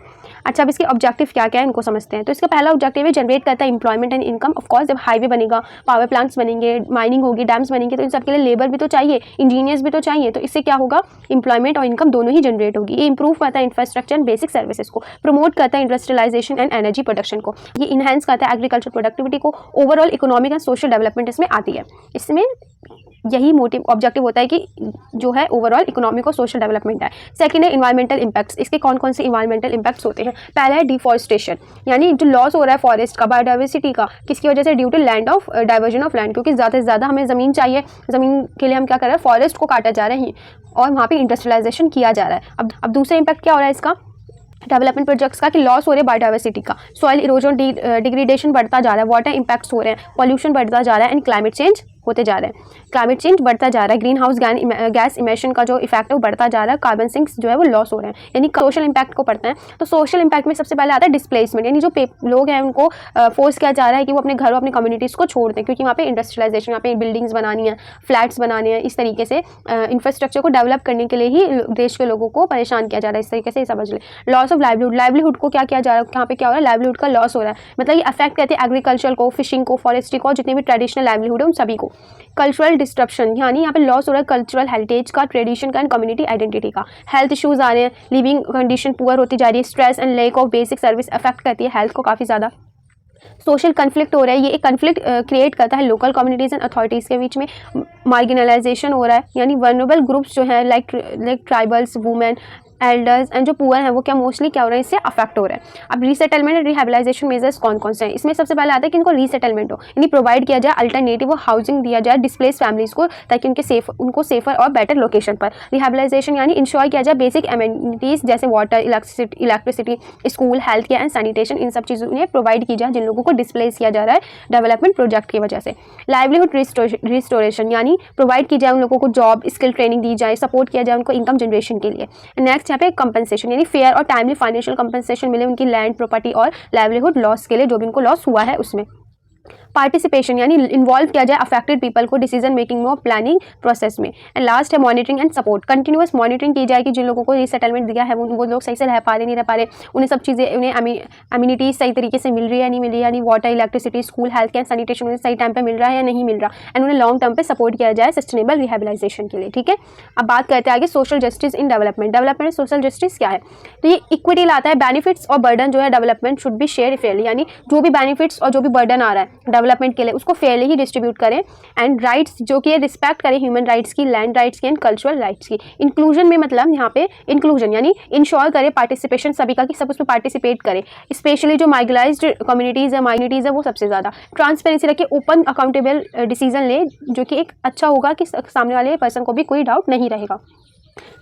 अच्छा, अब इसके ऑब्जेक्टिव क्या क्या है इनको समझते हैं। तो इसका पहला ऑब्जेक्टिव है जनरेट करता है employment and income. Of course जब हाईवे बनेगा, पावर प्लांट्स बनेंगे, माइनिंग होगी, डैम्स बनेंगे, तो इन सब के लिए लेबर भी तो चाहिए, इंजीनियर्स भी तो चाहिए, तो इससे क्या होगा, एम्प्लॉयमेंट और इनकम दोनों ही जनरेट होगी। ये इंप्रूव करता है इंफ्रास्ट्रक्चर एंड बेसिक सर्विसेज को, प्रमोट करता है इंडस्ट्रियलाइजेशन एंड एनर्जी प्रोडक्शन को, ये इनहेंस करता है एग्रीकल्चर प्रोडक्टिविटी को, overall economic and social development इसमें आती है। इसमें यही मोटिव ऑब्जेक्टिव होता है कि जो है ओवरऑल इकोनॉमिक और सोशल डेवलपमेंट है। सेकंड है इन्वायरमेंटल इम्पैक्ट्स। इसके कौन कौन से इन्वायरमेंटल इम्पैक्ट्स होते हैं? पहला है डिफॉरेस्टेशन, यानी जो लॉस हो रहा है फॉरेस्ट का, बायोडाइवर्सिटी का, किसकी वजह से? Due to land of diversion of land, क्योंकि ज़्यादा से ज़्यादा हमें ज़मीन चाहिए, ज़मीन के लिए हम क्या कर रहे हैं? फॉरेस्ट को काटा जा रहे हैं और वहाँ पे इंडस्ट्रियलाइजेशन किया जा रहा है। अब दूसरा इम्पैक्ट क्या हो रहा है इसका डेवलपमेंट प्रोजेक्ट्स का? कि लॉस हो रहे हैं बायोडाइवर्सिटी का, सॉइल इरोजन डिग्रेडेशन बढ़ता जा रहा है, वाटर इम्पैक्ट्स हो रहे हैं, पॉल्यूशन बढ़ता जा रहा है एंड क्लाइमेट चेंज होते जा रहे हैं। क्लाइमेट चेंज बढ़ता जा रहा है, ग्रीन हाउस गैस इमिशन का जो इफेक्ट है वो बढ़ता जा रहा है, कार्बन सिंक्स जो है वो लॉस हो रहे हैं, यानी सोशल इम्पैक्ट को पढ़ते हैं। तो सोशल इम्पैक्ट में सबसे पहले आता है डिस्प्लेसमेंट, यानी जो लोग हैं उनको फोर्स किया जा रहा है कि वो अपने घरों अपनी कम्युनिटीज़ को छोड़ दें, क्योंकि वहाँ पे इंडस्ट्रियलाइजेशन, यहाँ पे बिल्डिंग्स बनानी है, फ्लैट्स बनाने हैं, इस तरीके से इंफ्रास्ट्रक्चर को डेवलप करने के लिए ही देश के लोगों को परेशान किया जा रहा है। इस तरीके से समझ लें। लॉस ऑफ लाइवलीहुड को क्या किया जा रहा है? यहाँ पे क्या हो रहा है? लाइवलीहुड का लॉस हो रहा है, मतलब ये अफेक्ट करते हैं एग्रीकल्चर को, फिशिंग को, फॉरेस्ट्री को, जितने भी ट्रेडिशनल लाइवलीहुड है उन सभी को। कल्चरल डिस्ट्रप्शन, यानी यहाँ पे लॉस हो रहा है कल्चरल हेरिटेज का, ट्रेडिशन का एंड कम्युनिटी आइडेंटिटी का। हेल्थ इश्यूज आ रहे हैं, लिविंग कंडीशन पुअर होती जा रही है, stress and lack of basic service affect करती है हेल्थ को काफ़ी ज़्यादा। सोशल कन्फ्लिक्ट हो रहा है, ये एक कन्फ्लिक्ट क्रिएट करता है लोकल कम्युनिटीज़ एंड अथॉरिटीज़ के बीच में। मार्जिनलाइजेशन हो रहा है, यानी वल्नरेबल ग्रुप्स जो हैं like tribals, women, elders and जो पुअर हैं वो क्या मोस्टली क्या हो रहा है? इससे अफेक्ट हो रहा है। अब रीसेटलमेंट एंड रिहेबिलाइजेशन मेजर्स कौन कौन से हैं? इसमें सबसे पहले आता है कि इनको रीसेटलमेंट हो, यानी प्रोवाइड किया जाए अल्टरनेटिव हाउसिंग दिया जाए डिस्प्लेस फैमिलीज़ को, ताकि उनको सेफर और बेटर लोकेशन पर। रिहेबिलाइजेशन यानी इंश्योर किया जाए बेसिक एमिनिटीज़ जैसे water, electricity, school, health care and sanitation, इन सब चीज़ों उन्हें प्रोवाइड की जाए जिन लोगों को डिस्प्लेस किया जा रहा है डेवलपमेंट प्रोजेक्ट की वजह से। लाइवलीहुड रिस्टोरेशन, यानी प्रोवाइड की जाए उन लोगों को जॉब, स्किल ट्रेनिंग दी जाए, सपोर्ट किया जाए उनको इनकम जनरेशन के लिए। नेक्स्ट यहाँ पे कंपनसेशन, यानी फेयर और टाइमली फाइनेंशियल कंपनसेशन मिले उनकी लैंड, प्रॉपर्टी और लाइवलीहुड लॉस के लिए, जो भी उनको लॉस हुआ है उसमें। पार्टिसिपेशन, यानी इन्वॉल्व किया जाए अफेक्टेड पीपल को डिसीजन मेकिंग में और प्लानिंग प्रोसेस में। एंड लास्ट है monitoring and support, continuous monitoring की जाए कि जिन लोगों को रीसेटलमेंट दिया है वो लोग सही से रह पा रहे नहीं रह पा रहे, उन्हें सब चीज़ें, उन्हें अम्यूनिटीज सही तरीके से मिल रही है नहीं मिल रही है, यानी water, electricity, school, health care, sanitation उन्हें सही टाइम पर मिल रहा है या नहीं मिल रहा, एंड उन्हें लॉन्ग टर्म पे सपोर्ट किया जाए सस्टेनेबल रिहेबिलाइजेशन के लिए। ठीक है, अब बात करते हैं आगे social justice in development. Development social justice क्या है? तो ये इक्विटी लाता है, बेनिफिट्स और बर्डन जो है development should be share Fairlie, यानी जो भी बेनिफिट्स और जो भी बर्डन आ रहा है डेवलपमेंट के लिए उसको फेयरली ही डिस्ट्रीब्यूट करें। एंड राइट्स जो कि रिस्पेक्ट करें ह्यूमन राइट्स की, लैंड राइट्स की एंड कल्चरल राइट्स की। इंक्लूजन में मतलब यहाँ पे इंक्लूजन यानी इंश्योर करें पार्टिसिपेशन सभी का, कि सब उसमें पार्टिसिपेट करें, स्पेशली जो मार्जिनलाइज्ड कम्युनिटीज़ है, माइनॉरिटीज़ है, वो सबसे ज़्यादा। ट्रांसपेरेंसी रखें, ओपन अकाउंटेबल डिसीजन ले, जो कि एक अच्छा होगा कि सामने वाले पर्सन को भी कोई डाउट नहीं रहेगा।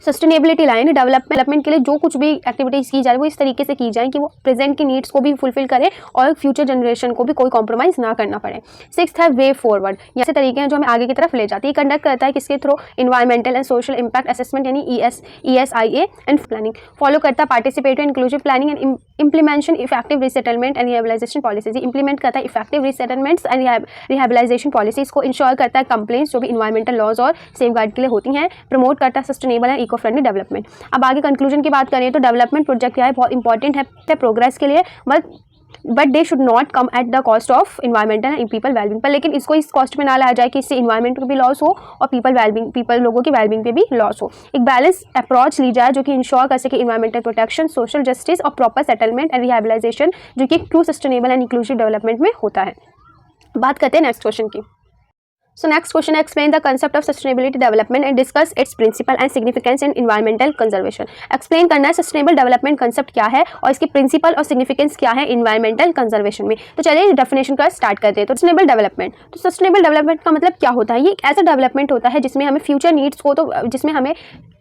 सस्टेनेबिलिटी लाइन, डेवलपमेंट के लिए जो कुछ भी एक्टिविटीज़ की जाए वो इस तरीके से की जाए कि वो प्रेजेंट की नीड्स को भी फुलफिल करे और फ्यूचर जनरेशन को भी कोई कॉम्प्रोमाइज़ ना करना पड़े। सिक्स्थ है वे फॉरवर्ड, ऐसे तरीके हैं जो हमें आगे की तरफ ले जाती है। कंडक्ट करता है किसके through? Environmental and social impact assessment यानी ESIA एंड प्लानिंग। फॉलो करता है participatory inclusive planning and implementation effective resettlement and rehabilitation policies. Implement करता है effective resettlements and rehabilitation policies को। इंश्योर करता है कंप्लेंट्स जो भी इन्वायरमेंटल लॉज और सेफगार्ड के लिए होती हैं। प्रमोट करता है sustainable and eco friendly development. अब आगे कंक्लूजन की बात करें तो डेवलपमेंट प्रोजेक्ट क्या है? बहुत इंपॉर्टेंट है प्रोग्रेस के लिए, but they should not come at the cost of environmental and people wellbeing पर, लेकिन इसको इस कॉस्ट में ना लाया जाए कि इससे इन्वायरमेंट को भी लॉस हो और पीपल लोगों की वेलबिंग पे भी लॉस हो। एक बैलेंस अप्रोच ली जाए जो कि इंश्योर कर सके इन्वायरमेंटल प्रोटेक्शन, सोशल जस्टिस और प्रॉपर सेटलमेंट एंड रिहेबिलाइजेशन, जो कि एक true sustainable and inclusive development में होता है। बात करते हैं नेक्स्ट क्वेश्चन की। So next question, explain the concept of sustainability development and discuss its principle and significance in environmental conservation. Explain करना है sustainable development concept क्या है और इसकी principle और significance क्या है environmental conservation में। तो चलिए definition का start करते हैं। तो sustainable development, तो sustainable development का मतलब क्या होता है? ये एक ऐसा development होता है जिसमें हमें future needs को तो जिसमें हमें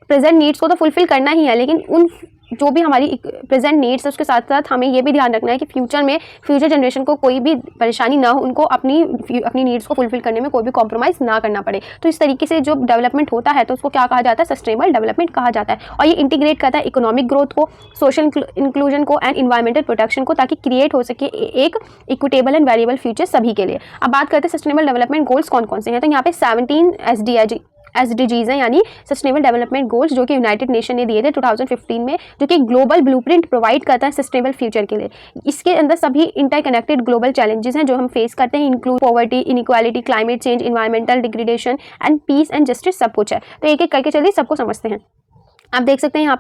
प्रेजेंट नीड्स को तो फुलफिल करना ही है, लेकिन उन जो भी हमारी प्रेजेंट नीड्स है उसके साथ साथ हमें ये भी ध्यान रखना है कि फ्यूचर जनरेशन को कोई भी परेशानी ना हो, उनको अपनी नीड्स को फुलफिल करने में कोई भी कॉम्प्रोमाइज़ ना करना पड़े। तो इस तरीके से जो डेवलपमेंट होता है तो उसको क्या कहा जाता है? सस्टेनेबल डेवलपमेंट कहा जाता है। और ये इंटीग्रेट करता है इकोनॉमिक ग्रोथ को, सोशल इंक्लूजन को एंड इन्वायरमेंटल प्रोटेक्शन को, ताकि क्रिएट हो सके एक इक्विटेबल एंड वेरिएबल फ्यूचर सभी के लिए। अब बात करते हैं सस्टेनेबल डेवलपमेंट गोल्स कौन कौन से हैं। तो यहाँ पे 17 SDGs हैं, यानी सस्टेनेबल डेवलपमेंट गोल्स, जो कि यूनाइटेड नेशन ने दिए थे 2015 में, जो कि ग्लोबल ब्लूप्रिंट प्रोवाइड करता है सस्टेनेबल फ्यूचर के लिए। इसके अंदर सभी इंटरकनेक्टेड ग्लोबल चैलेंजेस हैं जो हम फेस करते हैं, include poverty, inequality, climate change, environmental degradation and piece and justice, सब कुछ है। तो एक एक करके चलिए सबको समझते हैं। आप देख सकते हैं यहाँ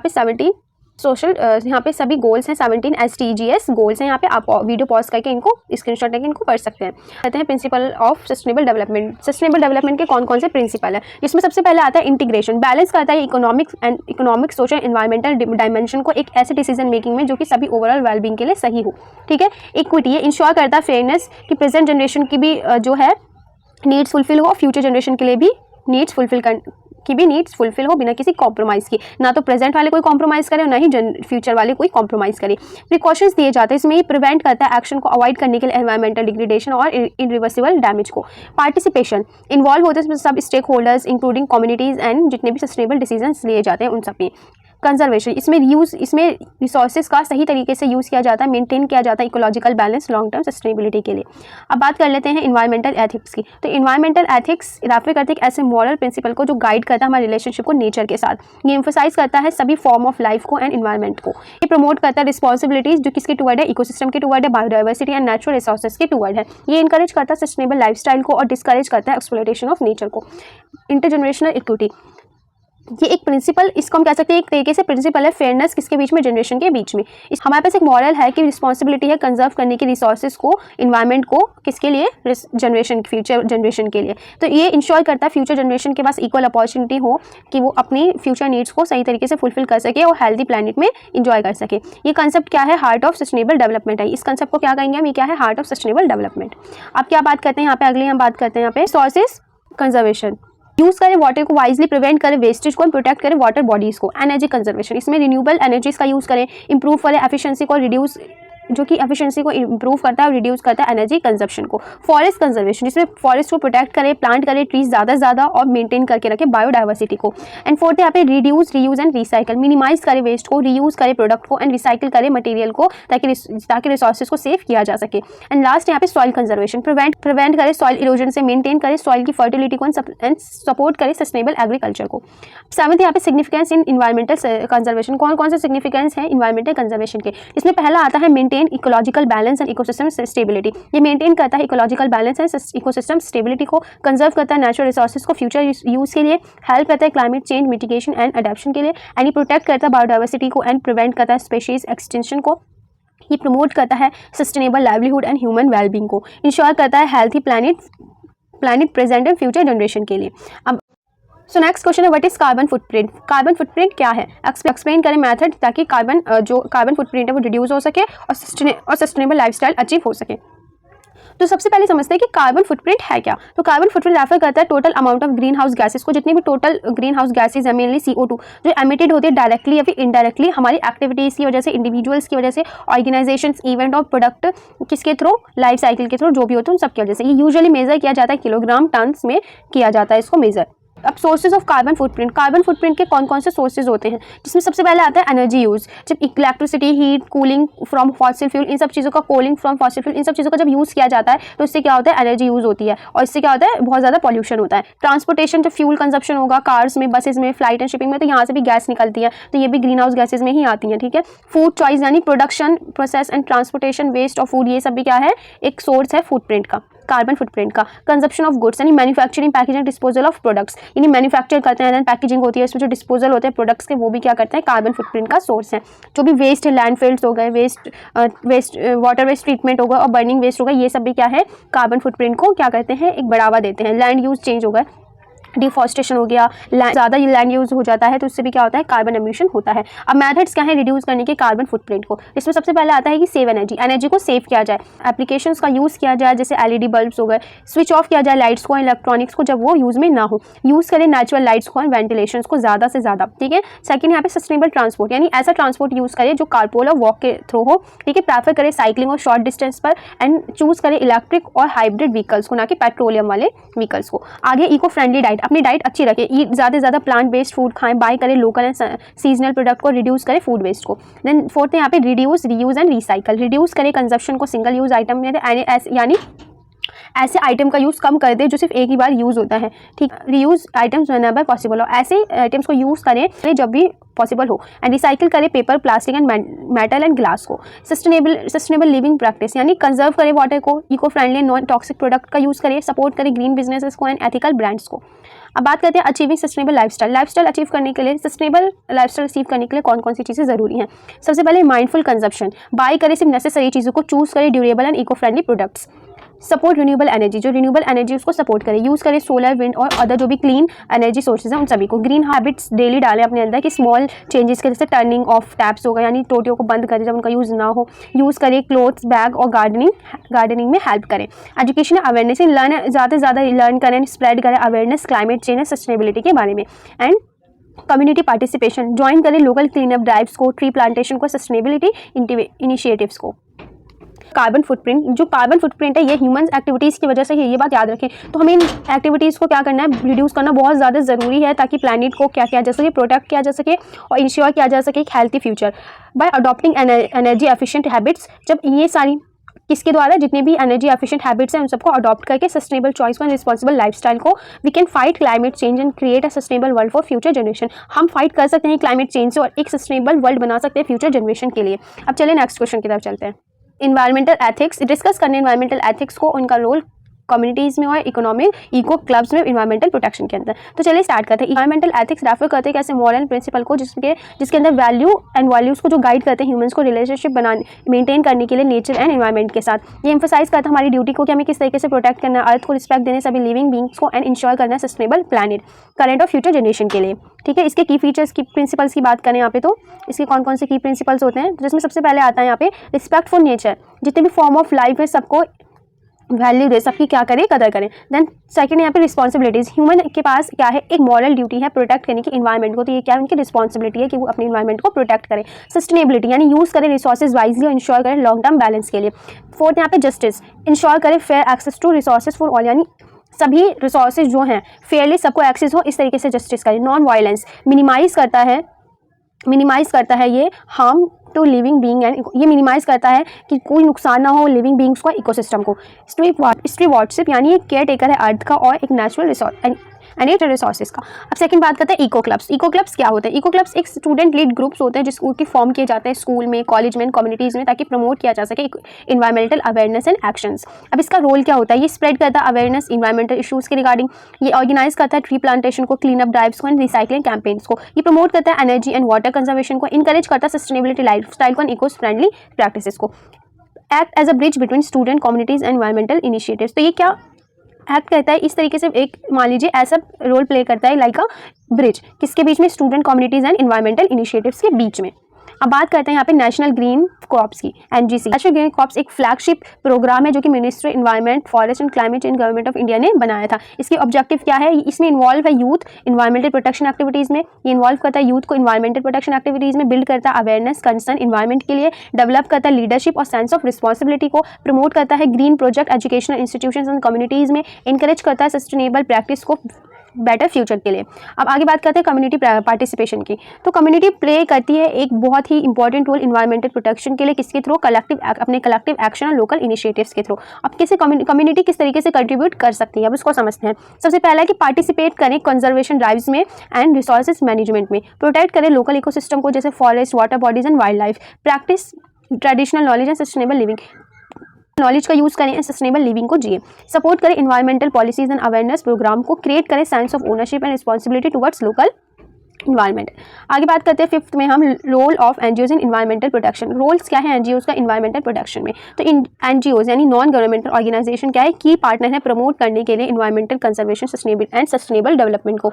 पे 17 सोशल यहाँ पे सभी गोल्स हैं, 17 SDGs गोल्स हैं। यहाँ पे आप वीडियो पॉज करके इनको स्क्रीनशॉट लेके इनको पढ़ सकते हैं। कहते हैं principle of sustainable development. Sustainable development के कौन कौन से प्रिंसिपल है, जिसमें सबसे पहले आता है इंटीग्रेशन, बैलेंस करता है इकोनॉमिक सोशल एनवायरमेंटल डायमेंशन को एक ऐसे डिसीजन मेकिंग में जो कि सभी ओवरऑल वेलबींग के लिए सही हो। ठीक है। इक्विटी, ये इंश्योर करता है फेयरनेस कि प्रेजेंट जनरेशन की भी जो है नीड्स फुलफिल हो, फ्यूचर जनरेशन के लिए भी नीड्स फुलफिल हो बिना किसी कॉम्प्रोमाइज़ के। ना तो प्रेजेंट वाले कोई कॉम्प्रोमाइज़ करे और ना ही फ्यूचर वाले कोई कॉम्प्रोमाइज़ करे। प्रिकॉशंस दिए जाते हैं, इसमें ये प्रिवेंट करता है एक्शन को अवॉइड करने के लिए एनवायरमेंटल डिग्रेडेशन और इरिवर्सिबल डैमेज को। पार्टिसिपेशन, इन्वॉल्व होते हैं सब stake holders including communities and जितने भी सस्टेनेबल डिसीजंस लिए जाते हैं उन सब में। कंजर्वेशन, इसमें रिसोर्सेज का सही तरीके से यूज़ किया जाता है, मेंटेन किया जाता है ecological balance long term sustainability के लिए। अब बात कर लेते हैं इन्वायरमेंटल एथिक्स की। तो इन्वायरमेंटल एथिक्स रेफर करते हैं ऐसे मॉरल प्रिंसिपल को जो गाइड करता है हमारे रिलेशनशिप को नेचर के साथ। ये एम्फोसाइज करता है सभी फॉर्म ऑफ लाइफ को एंड इन्वायरमेंट को। ये प्रमोट करता है रिस्पॉन्सिबिलिटीज जो किसके टुवर्ड है, इकोसिस्टम के टुवर्ड है, बायोडाइवर्सिटी एंड नेचुरल रिसोर्सेज के टुवर्ड है। ये इनकरेज करता है सस्टेनेबल लाइफस्टाइल को और डिस्करेज करता है एक्सप्लॉयटेशन ऑफ नेचर को। इंटरजेनरेशनल इक्विटी, ये एक प्रिंसिपल, इसको हम कह सकते हैं एक तरीके से प्रिंसिपल है फेयरनेस किसके बीच में, जनरेशन के बीच में। हमारे पास एक मॉरल है कि रिस्पॉन्सिबिलिटी है कंजर्व करने की रिसोर्सेज को, इन्वायरमेंट को, किसके लिए, फ्यूचर जनरेशन के लिए। तो ये इंश्योर करता है फ्यूचर जनरेशन के पास इक्वल अपॉर्चुनिटी हो कि वो अपनी फ्यूचर नीड्स को सही तरीके से फुलफिल कर सके और हेल्दी प्लैनेट में इंजॉय कर सके। ये कंसेप्ट क्या है, हार्ट ऑफ सस्टेनेबल डेवलपमेंट है। इस कंसेप्ट को क्या कहेंगे हम, ये क्या है, हार्ट ऑफ सस्टेनेबल डेवलपमेंट। अब क्या बात करते हैं यहाँ पे, अगली हम बात करते हैं यहाँ पे रिसोर्सेज कंजर्वेशन। यूज़ करें वाटर को वाइजली, प्रिवेंट करें वेस्टेज को, प्रोटेक्ट करें वाटर बॉडीज़ को। एनर्जी कंजर्वेशन, इसमें रिन्यूएबल एनर्जीज का यूज़ करें, इंप्रूव करें एफिशिएंसी को, रिड्यूस जो कि एफिशिएंसी को इंप्रूव करता है और रिड्यूस करता है एनर्जी कंजप्शन को। फॉरेस्ट कंजर्वेशन, जिसमें फॉरेस्ट को प्रोटेक्ट करें, प्लांट करें ट्रीज ज़्यादा से ज़्यादा और मेंटेन करके रखें बायोडाइवर्सिटी को। एंड फोर्थ यहाँ पे reduce, reuse and recycle, minimise करें वेस्ट को, रीयूज करें प्रोडक्ट को एंड रिसाइकिल करें मटेरियल को ताकि रिसोर्सेज को सेव किया जा सके। एंड लास्ट यहाँ पे सॉइल कंजर्वेशन, प्रिवेंट करें सॉइल इरोजन से, मेंटेन करें सॉइल की फर्टिलिटी को एंड सपोर्ट करें सस्टेनेबल एग्रीकल्चर को। सेवंथ यहाँ पे सिग्निफिकेंस इन इन्वायरमेंटल कंजर्वेशन, कौन कौन से सिग्निफिकेंस है इन्वायरमेंटल कंजर्वेशन के। इसमें पहला आता है maintain ecological balance and ecosystem stability. ये मेंटेन करता है ecological balance and ecosystem stability को, कंजर्व करता है नेचुरल रिसोर्सेज को फ्यूचर यूज के लिए, हेल्प करता है climate change mitigation and adaptation के लिए, एंड ये प्रोटेक्ट करता है बायोडाइवर्सिटी को एंड प्रिवेंट करता है स्पीशीज एक्सटेंशन को। ये प्रमोट करता है sustainable livelihood and human wellbeing को, इंश्योर करता है healthy planet present and future generation के लिए। अब सो नेक्स्ट क्वेश्चन है what is carbon footprint. Carbon footprint क्या है, एक्सप्लेन करें मेथड ताकि जो कार्बन फुटप्रिंट है वो रिड्यूस हो सके और सस्टेनेबल लाइफस्टाइल अचीव हो सके। तो सबसे पहले समझते हैं कि कार्बन फुटप्रिंट है क्या। तो कार्बन फुटप्रिंट रेफर करता है total amount of green house gases को, जितनी भी टोटल ग्रीन हाउस गैसेज है मेनली CO2 जो एमिटेड होती है डायरेक्टली या फिर इनडायरेक्टली हमारी एक्टिविटीज़ की वजह से, इंडिविजुअल्स की वजह से, ऑर्गेनाइजेशंस, इवेंट और प्रोडक्ट किसके थ्रू, लाइफ साइकिल के थ्रू जो भी होते हैं उन सब की वजह से। ये यूजुअली मेजर किया जाता है किलोग्राम टन्स में किया जाता है इसको मेजर। अब सोर्सेज ऑफ कार्बन फुटप्रिंट के कौन कौन से सोर्सेज होते हैं, जिसमें सबसे पहले आता है एनर्जी यूज़। जब electricity, heat, cooling from fossil fuel, इन सब चीज़ों का कूलिंग फ्रॉम फॉसिल फ्यूल, इन सब चीज़ों का जब यूज़ किया जाता है तो इससे क्या होता है, एनर्जी यूज़ होती है और इससे क्या होता है, बहुत ज़्यादा पॉल्यूशन होता है। ट्रांसपोर्टेशन, जब फ्यूल कंजप्शन होगा कार्स में, बसेज में, फ्लाइट एंड शिपिंग में, तो यहाँ से भी गैस निकलती है, तो ये भी ग्रीन हाउस गैसेज में ही आती हैं। ठीक है। फूड चॉइस यानी production, process and transportation, waste of food, ये सब भी क्या है, एक सोर्स है फुटप्रिंट का, कार्बन फुटप्रिंट का। कंजप्शन ऑफ गुड्स यानी manufacturing, packaging, disposal of products, यानी मैन्युफैक्चर करते हैं, पैकेजिंग होती है, इसमें जो डिस्पोजल होते हैं प्रोडक्ट्स के वो भी क्या करते हैं, कार्बन फुटप्रिंट का सोर्स है। जो भी वेस्ट है, लैंडफिल्स हो गए, वाटर वेस्ट ट्रीटमेंट होगा और बर्निंग वेस्ट होगा, ये सब भी क्या है, कार्बन फुटप्रिंट को क्या करते हैं, एक बढ़ावा देते हैं। लैंड यूज चेंज होगा, डिफॉरेस्टेशन हो गया, ज़्यादा लैंड यूज़ हो जाता है तो उससे भी क्या होता है, कार्बन एमिशन होता है। अब मेथड्स क्या है रिड्यूस करने के कार्बन फुटप्रिंट को, इसमें सबसे पहले आता है कि सेव एनर्जी को सेव किया जाए, एप्लीकेशंस का यूज़ किया जाए, जैसे LED बल्ब्स हो गए, स्विच ऑफ किया जाए लाइट्स को, इलेक्ट्रॉनिक्स को जब वो यूज़ में ना हो, यूज़ करें नेचुरल लाइट्स को और वेंटिलेशन को ज़्यादा से ज़्यादा। ठीक है। सेकंड यहाँ पे सस्टेनेबल ट्रांसपोर्ट, यानी ऐसा ट्रांसपोर्ट यूज़ करें जो कारपोल और वॉक के थ्रू हो। ठीक है। प्रेफर करें साइकिलिंग और शॉर्ट डिस्टेंस पर, एंड चूज़ करें इलेक्ट्रिक और हाइब्रिड व्हीकल्स को, ना कि पेट्रोलियम वाले व्हीकल्स को। आगे इको फ्रेंडली डाइट, अपनी डाइट अच्छी रखें, ज़्यादा से ज़्यादा प्लांट बेस्ड फूड खाएं, बाय करें लोकल एंड सीजनल प्रोडक्ट को, रिड्यूस करें फूड वेस्ट को। देन फोर्थ यहाँ पे reduce, reuse and recycle, reduce करें कंजप्शन को, सिंगल यूज आइटम यानी ऐसे आइटम का यूज़ कम कर दे जो सिर्फ एक ही बार यूज़ होता है, ठीक। रीयूज आइटम्स व्हेनेवर पॉसिबल हो, ऐसे आइटम्स को यूज़ करें जब भी पॉसिबल हो। एंड रिसाइकिल करें paper, plastic and metal and glass को। सस्टेनेबल लिविंग प्रैक्टिस यानी कंजर्व करें वाटर को, eco friendly non toxic product का यूज़ करें, सपोर्ट करें ग्रीन बिजनेसेस को एंड एथिकल ब्रांड्स को। अब बात करते हैं अचीविंग सस्टेनेबल लाइफस्टाइल अचीव करने के लिए, सस्टेनेबल लाइफस्टाइल अचीव करने के लिए कौन कौन सी चीज़ें ज़रूरी हैं। सबसे पहले माइंडफुल कंजप्शन, बाय करें सिर्फ नेसेसरी चीज़ों को, चूज़ करें durable and eco friendly products. Support renewable energy, जो रिन्यूएबल एनर्जी उसको सपोर्ट करें, यूज़ करें सोलर, विंड और अदर जो भी क्लीन एनर्जी सोर्सेज हैं उन सभी को। ग्रीन हैबिट्स डेली डालें अपने अंदर कि स्मॉल चेंजेस के, जैसे टर्निंग ऑफ टैप्स होगा यानी टोटियों को बंद करें जब उनका यूज़ ना हो। यूज़ करें क्लोथ्स बैग और गार्डनिंग में हेल्प करें। एजुकेशन अवेयरनेस, ज़्यादा से ज़्यादा लर्न करें, स्प्रेड करें अवेयरनेस क्लाइमेट चेंज और सस्टेनेबिलिटी के बारे में। एंड कम्युनिटी पार्टिसिपेशन, ज्वाइन करें लोकल क्लीन अप ड्राइव्स को, ट्री प्लांटेशन को, सस्टेनेबिलिटी इनिशिएटिव्स को। कार्बन फुटप्रिंट, जो कार्बन फुटप्रिंट है ये ह्यूमन एक्टिविटीज़ की वजह से है, ये बात याद रखें। तो हमें इन एक्टिविटीज़ को क्या करना है, रिड्यूस करना बहुत ज़्यादा ज़रूरी है ताकि प्लैनेट को क्या किया जा सके, प्रोटेक्ट किया जा सके और इंश्योर किया जा सके एक healthy future bye adopting energy efficient habits. जब ये सारी किसके द्वारा, जितने भी एनर्जी एफिशिएंट हैबिट्स हैं उन सबको अडॉप्ट करके सस्टेनेबल चॉइस को, रिस्पॉन्सिबल लाइफस्टाइल को, we can fight climate change and create a sustainable world for future generation. हम फाइट कर सकते हैं क्लाइमेट चेंज से और एक सस्टेनेबल वर्ल्ड बना सकते हैं फ्यूचर जनरेशन के लिए। अब चलिए नेक्स्ट क्वेश्चन की तरफ चलते हैं। इन्वायरमेंटल एथिक्स, डिस्कस करने इन्वायरमेंटल एथिक्स को, उनका रोल कम्युनिटीज़ में और इकोनॉमिक इको क्लब्स में इन्वायरमेंटल प्रोटेक्शन के अंदर। तो चलिए स्टार्ट करते हैं। इन्वायरमेंटल एथिक्स रेफर करते हैं कैसे मॉरल प्रिंसिपल को जिसके अंदर वैल्यू एंड वैल्यूज़ को जो गाइड करते हैं ह्यूमंस को रिलेशनशिप मेंटेन करने के लिए नेचर एंड एनवायरमेंट के साथ। ये एम्फोसाइज करता है हमारी ड्यूटी को कि हमें किस तरीके से प्रोटेक्ट करना है, अर्थ को रिस्पेक्ट देने सभी लिविंग बींग्स को एंड इंश्योर करना है सस्टेनेबल प्लैनेट करंट और फ्यूचर जनरेशन के लिए, ठीक है। इसके की फीचर्स की प्रिंसिपल्स की बात करें यहाँ पे, तो इसके कौन कौन से की प्रिंसिपल्स होते हैं, जिसमें सबसे पहले आता है यहाँ पे रिस्पेक्ट फॉर नेचर, जितने भी फॉर्म ऑफ लाइफ है सबको वैल्यू दे, सबकी क्या करें, कदर करें। देन सेकंड यहाँ पे रिस्पॉन्सिबिलिटीज़, ह्यूमन के पास क्या है, एक मॉरल ड्यूटी है प्रोटेक्ट करने की इन्वायरमेंट को, तो ये क्या है उनकी रिस्पॉन्सिबिलिटी है कि वो अपने इन्वायरमेंट को प्रोटेक्ट करें। सस्टेनेबिलिटी यानी यूज़ करें रिसोर्सेज वाइजली और इंश्योर करें लॉन्ग टर्म बैलेंस के लिए। फोर्थ यहाँ पे जस्टिस, इंश्योर करें fair access to resources for all, यानी सभी रिसोर्सेज जो हैं फेयरली सबको एक्सेस हो, इस तरीके से जस्टिस करें। नॉन वायलेंस, मिनिमाइज़ करता है ये harm to living being and ये मिनिमाइज़ करता है कि कोई नुकसान ना हो लिविंग बींग्स को, इकोसिस्टम को। स्टीवर्डशिप यानी एक केयर टेकर है अर्थ का और एक नेचुरल रिसोर्स नेचुरल रिसोर्सेज का। अब सेकंड बात करते हैं इको क्लब्स। इको क्लब्स क्या होते हैं? इको क्लब्स एक स्टूडेंट लीड ग्रुप्स होते हैं जिसको फॉर्म किए जाते हैं स्कूल में, कॉलेज में, कम्युनिटीज़ में, ताकि प्रमोट किया जा सके इन्वायरमेंटल अवेयरनेस एंड एक्शंस। अब इसका रोल क्या होता है? ये स्प्रेड करता है अवेयरनेस इन्वायरमेंटल इशूज़ के रिगार्डिंग, ये ऑर्गेनाइज करता है ट्री प्लांटेशन को, क्लीन अप ड्राइव्स को एंड रिसाइकलिंग कैंपेन्स को, ये प्रमोट करता है एनर्जी एंड वाटर कंजर्वेशन को, इंकरेज करता है सस्टेनेबिलिटी लाइफस्टाइल को एंड इको फ्रेंडली प्रैक्टिसेस को, act as a bridge between student communities and environmental initiatives. तो ये क्या एक्ट करता है? इस तरीके से एक मान लीजिए ऐसा रोल प्ले करता है लाइक अ ब्रिज, किसके बीच में? Student communities and environmental initiatives के बीच में। अब बात करते हैं यहाँ पे नेशनल ग्रीन कॉर्प्स की, एनजीसी। नेशनल ग्रीन कॉर्प्स एक फ्लैगशिप प्रोग्राम है जो कि ministry environment, forest and climate change government of India ने बनाया था। इसके ऑब्जेक्टिव क्या है? इसमें इन्वॉल्व है यूथ इन्वायरमेंटल प्रोटेक्शन एक्टिविटीज़ में, ये इन्वॉल्व करता है यूथ को इन्वायरमेंटल प्रोटेक्शन एक्टिविटीज़ में, बिल्ड करता है अवेयरनेस कंसर्न इन्वायरमेंट के लिए, डेवलप करता है लीडरशिप और सेंस ऑफ रिस्पॉन्सिबिलिटी को, प्रमोट करता है green project educational institutions and communities में, इंकरेज करता है सस्टेनेबल प्रैक्टिस को बेटर फ्यूचर के लिए। अब आगे बात करते हैं कम्युनिटी पार्टिसिपेशन की। तो कम्युनिटी प्ले करती है एक बहुत ही इंपॉर्टेंट रोल इन्वायरमेंटल प्रोटेक्शन के लिए, किसके थ्रू? अपने कलेक्टिव एक्शन और लोकल इनिशिएटिव्स के थ्रू। अब किसी कम्युनिटी किस तरीके से कंट्रीब्यूट कर सकती है, अब इसको समझते हैं। सबसे पहला है कि पार्टिसिपेट करें कंजर्वेशन ड्राइव्स में एंड रिसोर्सेज मैनेजमेंट में, प्रोटेक्ट करें लोकल इकोसिस्टम को जैसे forest, water bodies and wild life, practice traditional knowledge and sustainable living, knowledge का यूज़ करें एंड सस्टेनेबल लिविंग को जिए, सपोर्ट करें environmental policies and awareness programme को, क्रिएट करें sense of ownership and responsibility towards local environment. आगे बात करते हैं फिफ्थ में हम role of NGOs in environmental protection. Roles क्या है एनजीओज का इन्वायरमेंटल प्रोटेक्शन में? तो एनजीओज यानी नॉन गवर्नमेंटल ऑर्गेनाइजेशन क्या है? की पार्टनर है प्रमोट करने के लिए इन्वायरमेंटल कंजर्वेशन सस्टेनेबल डेवलपमेंट को,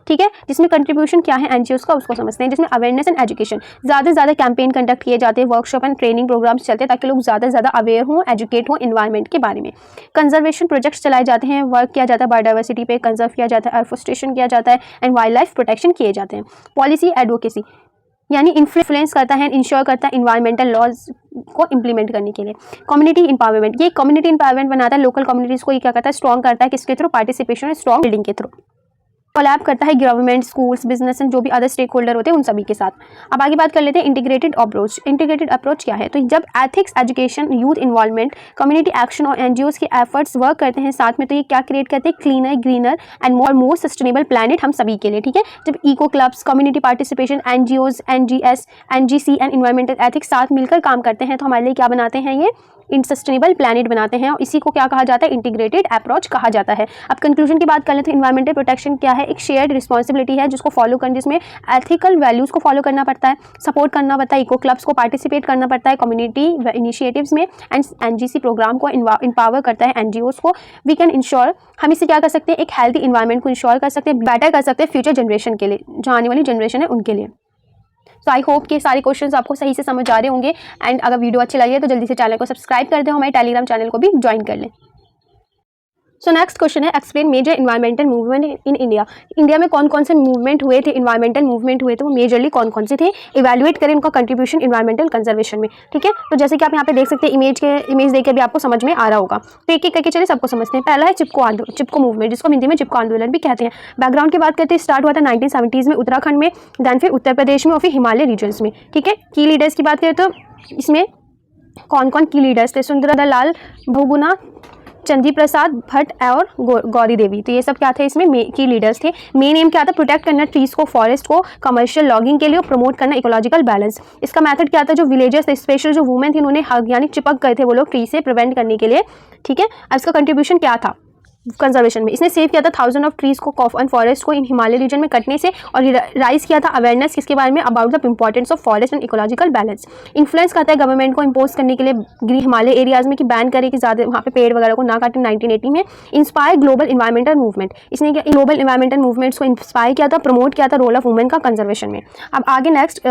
ठीक है। जिसमें कंट्रीब्यूशन क्या है एनजीओज का, उसको समझते हैं। जिसमें अवेयरनेस एंड एजुकेशन, ज़्यादा से ज़्यादा कैंपेन कंडक्ट किए जाते हैं, वर्कशॉप एंड ट्रेनिंग प्रोग्राम्स चलते हैं ताकि लोग ज़्यादा से ज़्यादा अवेयर हों, एजुकेट हों इन्वायरमेंट के बारे में। कंजर्वेशन प्रोजेक्ट्स चलाए जाते हैं, वर्क किया जाता है बायोडाइवर्सिटी पे, कंजर्व किया जाता है, एफोरेस्टेशन किया जाता है एंड वाइल्ड लाइफ प्रोटेक्शन किए जाते हैं। पॉलिसी एडवोकेसी यानी इन्फ्लुएंस करता है, इंश्योर करता है इन्वायरमेंटल लॉज को इम्प्लीमेंट करने के लिए। कम्युनिटी इंपावरमेंट, ये कम्युनिटी इंपावरमेंट बनाता है लोकल कम्युनिटीज़ को, ये क्या करता है? स्ट्रॉन्ग करता है, किसके थ्रू? पार्टिसिपेशन और स्ट्रॉन्ग बिल्डिंग के थ्रू। कोलैब करता है गवर्नमेंट, स्कूल्स, बिजनेस एंड जो भी अदर स्टेक होल्डर होते हैं उन सभी के साथ। अब आगे बात कर लेते हैं इंटीग्रेटेड अप्रोच। इंटीग्रेटेड अप्रोच क्या है? तो जब ethics, education, youth involvement, community action और एनजीओज के एफर्ट्स वर्क करते हैं साथ में, तो ये क्या क्रिएट करते हैं? Cleaner, greener and more sustainable planet हम सभी के लिए, ठीक है। जब eco clubs, community participation, NGOs, NGS, NGC and environmental ethics साथ मिलकर काम करते हैं तो हमारे लिए क्या बनाते हैं? ये इन सस्टेनेबल प्लैनेट बनाते हैं और इसी को क्या कहा जाता है? इंटीग्रेटेड अप्रोच कहा जाता है। अब कंक्लूजन की बात कर लें तो इन्वायरमेंटल प्रोटेक्शन क्या है? एक शेयर्ड रिस्पॉन्सिबिलिटी है जिसको फॉलो करने, जिसमें एथिकल वैल्यूज़ को फॉलो करना पड़ता है, सपोर्ट करना पड़ता है, इको क्लब्स को पार्टिसिपेट करना पड़ता है, कम्युनिटी इनिशिएटिव्स में, एंड एनजीसी प्रोग्राम को इम्पावर करता है एनजीओज को। वी कैन इंश्योर, हम इससे क्या कर सकते हैं? एक हेल्थी इन्वायरमेंट को इंश्योर कर सकते हैं, बेटर कर सकते हैं फ्यूचर जनरेशन के लिए, जो आने वाली जनरेशन है उनके लिए। तो आई होप कि सारे क्वेश्चंस आपको सही से समझ आ रहे होंगे। एंड अगर वीडियो अच्छी लगी है तो जल्दी से चैनल को सब्सक्राइब कर दें, हमारे टेलीग्राम चैनल को भी ज्वाइन कर लें। सो नेक्स्ट क्वेश्चन है, explain major environmental movement in India. India में कौन कौन से मूवमेंट हुए थे, इन्वायरमेंटल मूवमेंट हुए थे, वो मेजरली कौन कौन से थे, इवैल्यूएट करें उनका कंट्रीब्यूशन इन्वायरमेंटल कंजर्वेशन में, ठीक है। तो जैसे कि आप यहाँ पे देख सकते हैं, इमेज देख के भी आपको समझ में आ रहा होगा। तो एक एक करके चलिए सबको समझते हैं। पहला है चिपको मूवमेंट, जिसको हिंदी में चिपको आंदोलन भी कहते हैं। बैकग्राउंड की बात करते हैं, स्टार्ट हुआ था 1970s में उत्तराखंड में, दैन फिर उत्तर प्रदेश में और फिर हिमालय रीजन्स में, ठीक है। की लीडर्स की बात करें तो इसमें कौन कौन की लीडर्स थे? सुंदरलाल बहुगुणा, चंदी प्रसाद भट्ट और गौरी देवी। तो ये सब क्या थे? इसमें की लीडर्स थे। मेन एम क्या था? प्रोटेक्ट करना ट्रीज को, फॉरेस्ट को कमर्शियल लॉगिंग के लिए, प्रमोट करना इकोलॉजिकल बैलेंस। इसका मेथड क्या था? जो विलेजर्स थे, स्पेशल जो वुमेन थी, उन्होंने यानी चिपक गए थे वो लोग ट्री से प्रिवेंट करने के लिए, ठीक है। अब इसका कंट्रीब्यूशन क्या था कंजर्वेशन में? इसने सेव किया था 1000 ऑफ ट्रीज को एंड फॉरेस्ट को इन हिमालय रीजन में कटने से, और राइज किया था अवेयरनेस किसके बारे में? About the importance of forest and ecological balance. Influence करता है गवर्नमेंट को इम्पोज करने के लिए ग्रीन हिमालय एरियाज में कि बैन करे कि ज़्यादा वहाँ पे पेड़ वगैरह को ना काटें 1980 में। इंस्पायर ग्लोबल इन्वायरमेंटल मूवमेंट, इसने ग्लोबल इन्वायरमेंटल मूवमेंट्स को इंस्पायर किया था, प्रमोट किया था रोल ऑफ वुमेन का कंजर्वेशन में। अब आगे नेक्स्ट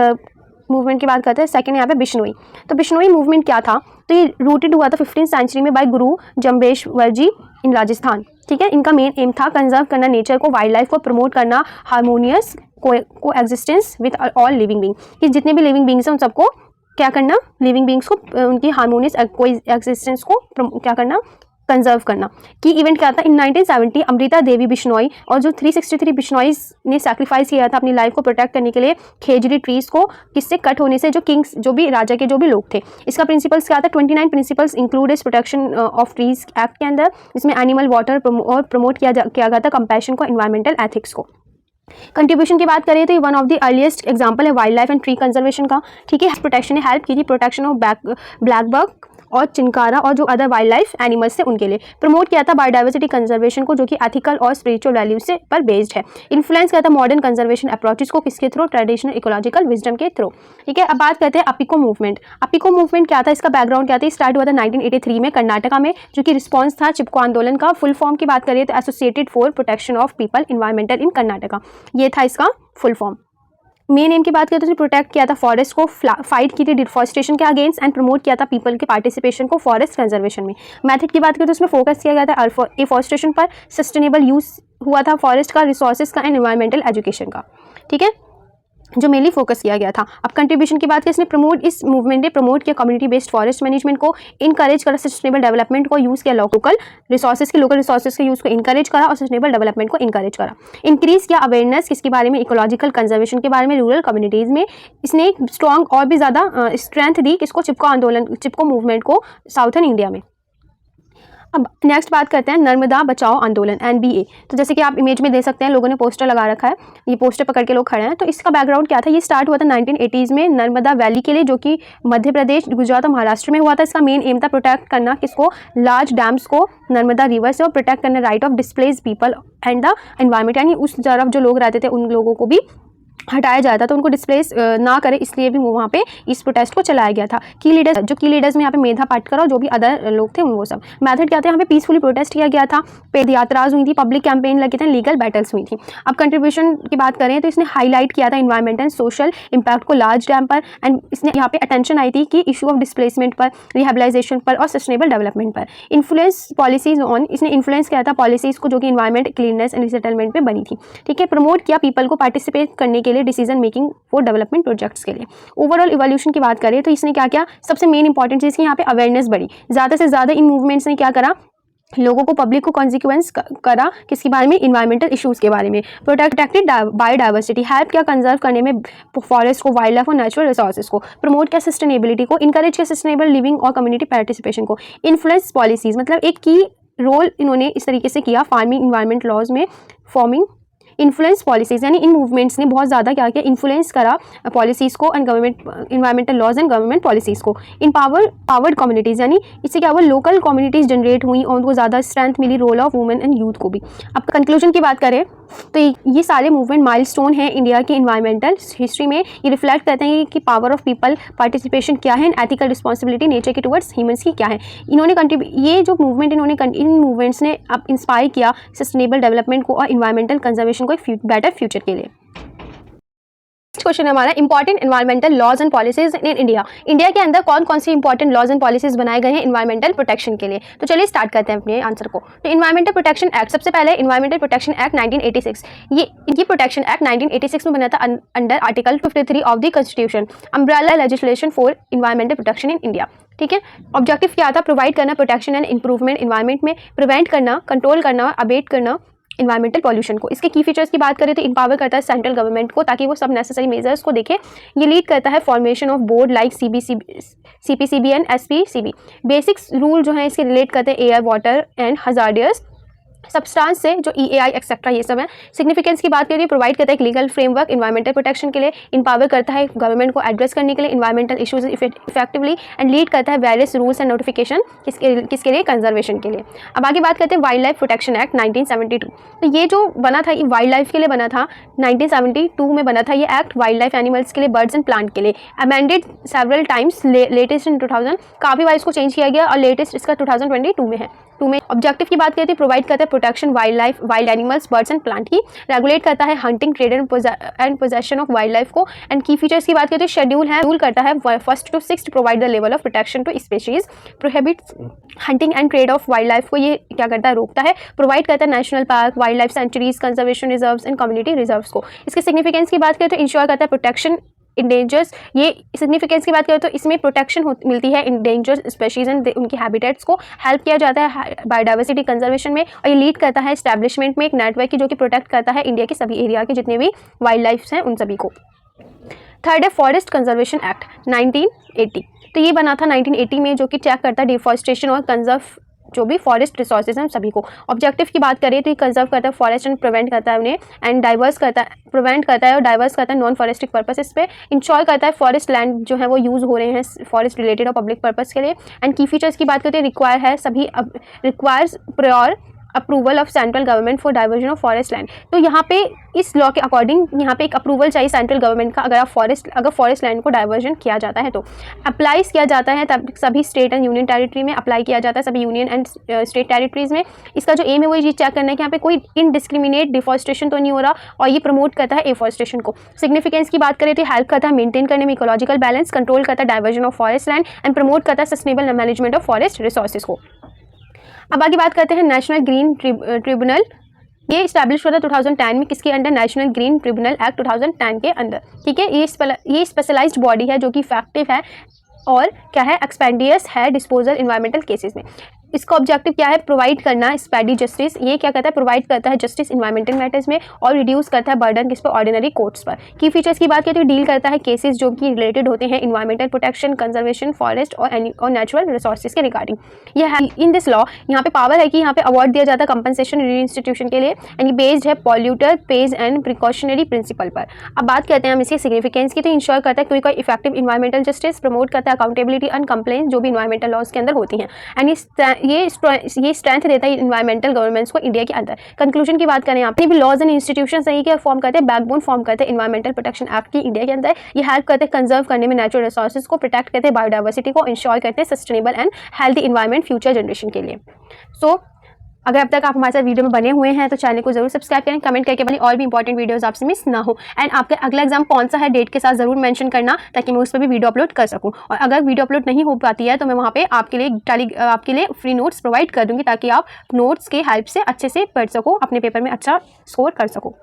मूवमेंट की बात करते हैं। सेकंड यहाँ पे बिश्नोई। तो बिश्नोई मूवमेंट क्या था? तो ये रूटेड हुआ था 15th सेंचुरी में बाय गुरु जम्बेश्वर जी इन राजस्थान, ठीक है। इनका मेन एम था कंजर्व करना नेचर को, वाइल्ड लाइफ को, प्रमोट करना हार्मोनियस को existence with all living being, कि जितने भी लिविंग बींग्स हैं उन सबको क्या करना? लिविंग बींग्स को उनकी हार्मोनियस को एग्जिस्टेंस को क्या करना? कंजर्व करना। की इवेंट क्या था? इन 1970 अमृता देवी बिश्नोई और जो 363 बिश्नोईज ने सैक्रिफाइस किया था अपनी लाइफ को प्रोटेक्ट करने के लिए खेजड़ी ट्रीज को किससे कट होने से, जो किंग्स, जो भी राजा के जो भी लोग थे। इसका प्रिंसिपल्स क्या था? 29 प्रिंसिपल्स इंक्लूड इस प्रोटेक्शन ऑफ ट्रीज एक्ट के अंदर, इसमें एनिमल, वाटर और प्रमोट किया गया था कंपैशन को, इन्वायरमेंटल एथिक्स को। कंट्रीब्यूशन की बात करें तो ये one of the earliest example है wildlife and tree conservation का, ठीक है। प्रोटेक्शन ने हेल्प की थी प्रोटेक्शन ऑफ ब्लैक बक और चिंकारा और जो अदर वाइल्ड लाइफ एनिमल्स थे उनके लिए। प्रमोट किया था बायोडाइवर्सिटी कंजर्वेशन को, जो कि एथिकल और स्पिरिचुअल वैल्यूज से पर बेस्ड है। इन्फ्लुएंस किया था मॉडर्न कंजर्वेशन अप्रोचेस को, किसके थ्रू? ट्रेडिशनल इकोलॉजिकल विजडम के थ्रू, ठीक है। अब बात करते हैं अपिको मूवमेंट। अपिको मूवमेंट क्या था? इसका बैकग्राउंड क्या था? स्टार्ट हुआ था 1983 में कर्नाटका में, जो कि रिस्पॉन्स था चिपको आंदोलन का। फुल फॉर्म की बात करें तो associated for protection of people environmental in Karnataka, ये था इसका फुल फॉर्म। मेन एम की बात करें तो प्रोटेक्ट किया था फॉरेस्ट को, फाइट की थी डिफॉरेस्टेशन के अगेंस्ट एंड प्रमोट किया था पीपल के पार्टिसिपेशन को फॉरेस्ट कंजर्वेशन में। मेथड की बात करें तो उसमें फोकस किया गया था एफॉरेस्टेशन पर, सस्टेनेबल यूज हुआ था फॉरेस्ट का, रिसोर्सेज का एंड एनवायरमेंटल एजुकेशन का, ठीक है, जो मेनली फोकस किया गया था। अब कंट्रीब्यूशन की बात करें, इसने प्रमोट, इस मूवमेंट ने प्रमोट किया कम्युनिटी बेस्ड फॉरेस्ट मैनेजमेंट को, इनकरेज करा सस्टेनेबल डेवलपमेंट को, यूज़ किया लोकल रिसोर्सेज के यूज़ को इनकरेज करा और सस्टेनेबल डेवलपमेंट को इनकरेज करा। इंक्रीज किया अवेयरनेस किसके बारे में? इकोलॉजिकल कंजर्वेशन के बारे में रूरल कम्युनिटीज़ में। इसने एक स्ट्रॉन्ग और भी ज़्यादा स्ट्रेंथ दी किसको? चिपको मूवमेंट को साउथर्न इंडिया में। अब नेक्स्ट बात करते हैं नर्मदा बचाओ आंदोलन NBA। तो जैसे कि आप इमेज में देख सकते हैं, लोगों ने पोस्टर लगा रखा है, ये पोस्टर पकड़ के लोग खड़े हैं। तो इसका बैकग्राउंड क्या था? ये स्टार्ट हुआ था 1980s में नर्मदा वैली के लिए, जो कि मध्य प्रदेश, गुजरात और महाराष्ट्र में हुआ था। इसका मेन एम था प्रोटेक्ट करना किसको? लार्ज डैम्स को, नर्मदा रिवर से, और प्रोटेक्ट करना right of displace people and the environment, यानी उस तरफ जो लोग रहते थे उन लोगों को भी हटाया जाता था, तो उनको डिस्प्लेस ना करे, इसलिए भी वो वहाँ पे इस प्रोटेस्ट को चलाया गया था। की लीडर्स में यहाँ पे मेधा पाटकर और जो भी अदर लोग थे वो सब। मेथड क्या था? यहाँ पे पीसफुली प्रोटेस्ट किया गया था, पेद यात्राज हुई थी, पब्लिक कैंपेन लगे थे, लीगल बैटल्स हुई थी। अब कंट्रीब्यूशन की बात करें तो इसने हाईलाइट किया था इन्वायरमेंट एंड सोशल इम्पैक्ट को लार्ज डैम पर, एंड इसने यहाँ पे अटेंशन आई थी कि इशू ऑफ डिस्प्लेसमेंट पर, रिहेबिलाइजेशन पर और सस्टेनेबल डेवलपमेंट पर। इन्फ्लुएंस पॉलिसीज ऑन, इसने इन्फ्लुएंस किया था पॉलिसीज को जो कि इन्वायरमेंट, क्लीननेस एंड रिसेटलमेंट पे बनी थी, ठीक है। प्रमोट किया पीपल को पार्टिसिपेट करने के लिए decision making for development projects के लिए। ओवरऑल इवोल्यूशन की बात करें तो इसने क्या किया? सबसे मेन इंपॉर्टेंट चीज़ की यहाँ पे अवेयरनेस बढ़ी, ज़्यादा से ज़्यादा इन मूवमेंट्स ने क्या करा? लोगों को, पब्लिक को कॉन्सिक्वेंस करा किसके बारे में, इन्वायरमेंटल इश्यूज़ के बारे में। प्रोटेक्टेड बायोडाइवर्सिटी, हेल्प किया कंजर्व करने में फॉरेस्ट को, वाइल्ड लाइफ और नेचुरल रिसोर्सेज को। प्रमोट किया सस्टेनेबिलिटी को, इंकरेज किया सस्टेनेबल लिविंग और कम्युनिटी पार्टिसिपेशन को। इन्फ्लुएंस पॉलिसीज़, मतलब एक की रोल इन्होंने इस तरीके से किया फार्मिंग इन्वायरमेंट लॉज में, फॉर्मिंग इन्फ्लुएंस पॉलिसीज़, यानी इन मूवमेंट्स ने बहुत ज़्यादा क्या किया, इन्फ्लुएंस करा पॉलिसीज़ को and government environmental laws and government policies को। पावर्ड कम्युनिटीज़, यानी इससे क्या हुआ, लोकल कम्युनिटीज़ जनरेट हुई और उनको ज़्यादा strength milli, role of women and youth को भी। अब कंक्लूजन की बात करें तो ये सारे मूवमेंट माइलस्टोन है इंडिया की इन्वायरमेंटल हिस्ट्री में। ये रिफ्लेक्ट करते हैं कि पावर ऑफ पीपल पार्टिसिपेशन क्या है, एथिकल रिस्पॉन्सिबिलिटी नेचर के टुवर्ड्स ह्यूमंस की क्या है। इन्होंने ये जो मूवमेंट इन मूवमेंट्स ने अब इंस्पायर किया सस्टेनेबल डेवलपमेंट को और इन्वायरमेंटल कंजर्वेशन को एक बेटर फ्यूचर के लिए। क्वेश्चन हमारा important environmental laws and policies in India. India के अंदर कौन कौन सी इंपॉर्टेंट लॉज एंड पॉलिसीज बनाए गए हैं इन्वायरमेंटल प्रोटेक्शन के लिए। तो चलिए स्टार्ट करते हैं अपने आंसर को। तो इन्वायरमेंटल प्रोटेक्शन एक्ट, सबसे पहले इन्वायरमेंटल प्रोटेक्शन एक्ट 1986। ये प्रोटेक्शन एक्ट 1986 में बना था under article 53 of the constitution, umbrella legislation for environmental protection in India. ठीक है, ऑब्जेक्टिव क्या था, प्रोवाइड करना प्रोटेक्शन एंड इंप्रूवमेंट इन्वायरमेंट में, प्रिवेंट करना, कंट्रोल करना, अबेट करना इन्वायरमेंटल पॉल्यूशन को। इसके की फीचर्स की बात करें तो इम्पावर करता है सेंट्रल गवर्नमेंट को ताकि वो सब नेसेसरी मेजर्स को देखे। ये लीड करता है formation of board like CPCB and SPCB। Basics rule जो है इसके रिलेट करते हैं air, water and hazardous substance से, जो EAI एक्सेट्रा ये सब है। सिग्निफिकेंस की बात करिए, प्रोवाइड करता है एक लीगल फ्रेमवर्क इन्वायरमेंटल प्रोटेक्शन के लिए, इंपावर करता है गवर्नमेंट को एड्रेस करने के लिए environmental issues effectively and lead करता है वेरियस रूल्स एंड नोटिफिकेशन किसके लिए, कंजर्वेशन के लिए। अब आगे बात करते हैं वाइल्ड लाइफ प्रोटेक्शन एक्ट 1972। तो ये जो बना था, ये वाइल्ड लाइफ के लिए बना था, 1972 में बना था ये एक्ट, वाइल्ड लाइफ एनिमल्स के लिए, बर्ड्स एंड प्लांट के लिए। अमेंडेड सेवरल टाइम्स, लेटेस्ट इन 2000, काफ़ी बार इसको चेंज किया गया और लेटेस्ट इसका 2022 में है। ऑब्जेक्टिव की बात करते हैं, प्रोवाइड करता है protection wild life, wild animals, birds and plant की। रेगुलेट करता है hunting, trade and possession of wild life को। एंड की फीचर्स की बात करते हैं, शेड्यूल है, रूल करता है 1st to 6th provide the level of protection to species, prohibits hunting and trade off wild life को, ये क्या करता है, रोकता है। प्रोवाइड करता है national park, wild life sanctuaries, conservation reserves and community reserves को। इसके सिग्निफिकेंस की बात करें तो इंश्योर करता है प्रोटेक्शन इंडेंजर्स, ये सिग्निफिकेंस की बात करें तो इसमें प्रोटेक्शन मिलती है इंडेंजर्ड स्पेशीज एंड उनकी हैबिटेट्स को, हेल्प किया जाता है बायोडाइवर्सिटी कंजर्वेशन में, और ये लीड करता है एस्टैब्लिशमेंट में एक नेटवर्क की जो कि प्रोटेक्ट करता है इंडिया के सभी एरिया के जितने भी वाइल्ड लाइफ हैं उन सभी को। थर्ड है फॉरेस्ट कंजर्वेशन एक्ट 1980। तो ये बना था 1980 में, जो कि चेक करता है डिफॉरेस्टेशन और कंजर्व जो भी फॉरेस्ट रिसोर्सेज हैं सभी को। ऑब्जेक्टिव की बात करें तो ये कंजर्व करता है फॉरेस्ट एंड प्रिवेंट करता है उन्हें, एंड डाइवर्स करता है, प्रिवेंट करता है और डाइवर्स करता है नॉन फॉरेस्टिक पर्पसेस पे। इंश्योर करता है फॉरेस्ट लैंड जो है वो यूज़ हो रहे हैं फॉरेस्ट रिलेटेड और पब्लिक पर्पस के लिए। एंड की फीचर्स की बात करते हैं, रिक्वायर है सभी, requires prior approval of central government for diversion of forest land. तो यहाँ पे इस लॉ के अकॉर्डिंग यहाँ पे एक अप्रूवल चाहिए सेंट्रल गवर्नमेंट का, अगर फॉरेस्ट लैंड को डाइवर्जन किया जाता है तो अप्लाइज किया जाता है, तब सभी स्टेट एंड यूनियन टेरिटरी में अप्लाई किया जाता है, सभी यूनियन एंड स्टेट टेरिटरीज में। इसका जो एम है वो ये चेक करना है कि यहाँ पे कोई इनडिस्क्रिमिनेट डिफॉरेस्टेशन तो नहीं हो रहा, और ये प्रमोट करता है एफॉरेस्टेशन को। सिग्निफिकेंस की बात करें तो हेल्प करता है मेंटेन करने में इकोलॉजिकल बैलेंस, कंट्रोल करता है diversion of forest land and promote करता है sustainable management of forest resources को। अब आगे बात करते हैं नेशनल ग्रीन ट्रिब्यूनल। ये इस्टेब्लिश हुआ था 2010 में, किसके under, national green tribunal act 2010 के अंदर। ठीक है, ये स्पेशलाइज्ड बॉडी है जो कि इफेक्टिव है और क्या है, एक्सपेंडियस है डिस्पोजल इन्वायरमेंटल केसेस में। इसका ऑब्जेक्टिव क्या है, प्रोवाइड करना स्पैडी जस्टिस। ये क्या करता है, प्रोवाइड करता है जस्टिस इन्वायरमेंटल मैटर्स में और रिड्यूस करता है बर्डन किस पर, ऑर्डिनरी कोर्ट्स पर। की फीचर्स की बात करें तो डील करता है केसेस जो कि रिलेटेड होते हैं इन्वायरमेंटल प्रोटेक्शन, कंजर्वेशन, फॉरेस्ट और नेचुरल रिसोर्सेज के रिगार्डिंग। ये है इन दिस लॉ, यहाँ पे पावर है कि यहाँ पे अवार्ड दिया जाता है कंपनसेशन रीइंस्टीट्यूशन के लिए, एंड ये बेस्ड है polluter page and precautionary principal पर। अब बात करते हैं हम इसकी सिग्निफिकेंस की, तो इंश्योर करता है कोई इफेक्टिव इन्वायरमेंटल जस्टिस, प्रमोट करता है अकाउंटेबिलिटी एंड कंप्लेंट जो भी इन्वायरमेंटल लॉज के अंदर होती हैं, एंड ये स्ट्रेंथ देता है इन्वायरमेंटल गवर्नमेंट्स को इंडिया के अंदर। कंक्लूजन की बात करें, यहाँ पे भी लॉज एंड इंस्टीट्यूशन सही के फॉर्म करते हैं, बैकबोन फॉर्म करते हैं इन्वायरमेंटल प्रोटेक्शन एक्ट की इंडिया के अंदर। ये हेल्प करते हैं कंजर्व करने में नेचुरल रिसोर्सेज को, प्रोटेक्ट करते हैं बायोडाइवर्सिटी को, इंश्योर करते हैं sustainable and healthy environment future generation के लिए। सो अगर अब तक आप हमारे साथ वीडियो में बने हुए हैं तो चैनल को जरूर सब्सक्राइब करें, कमेंट करके बने और भी इंपॉर्टेंट वीडियोस आपसे मिस ना हो। एंड आपका अगला एग्जाम कौन सा है डेट के साथ ज़रूर मेंशन करना ताकि मैं उस पर भी वीडियो अपलोड कर सकूं। और अगर वीडियो अपलोड नहीं हो पाती है तो मैं वहाँ पे आपके लिए फ्री नोट्स प्रोवाइड कर दूँगी ताकि आप नोट्स के हेल्प से अच्छे से पढ़ सको, अपने पेपर में अच्छा स्कोर कर सको।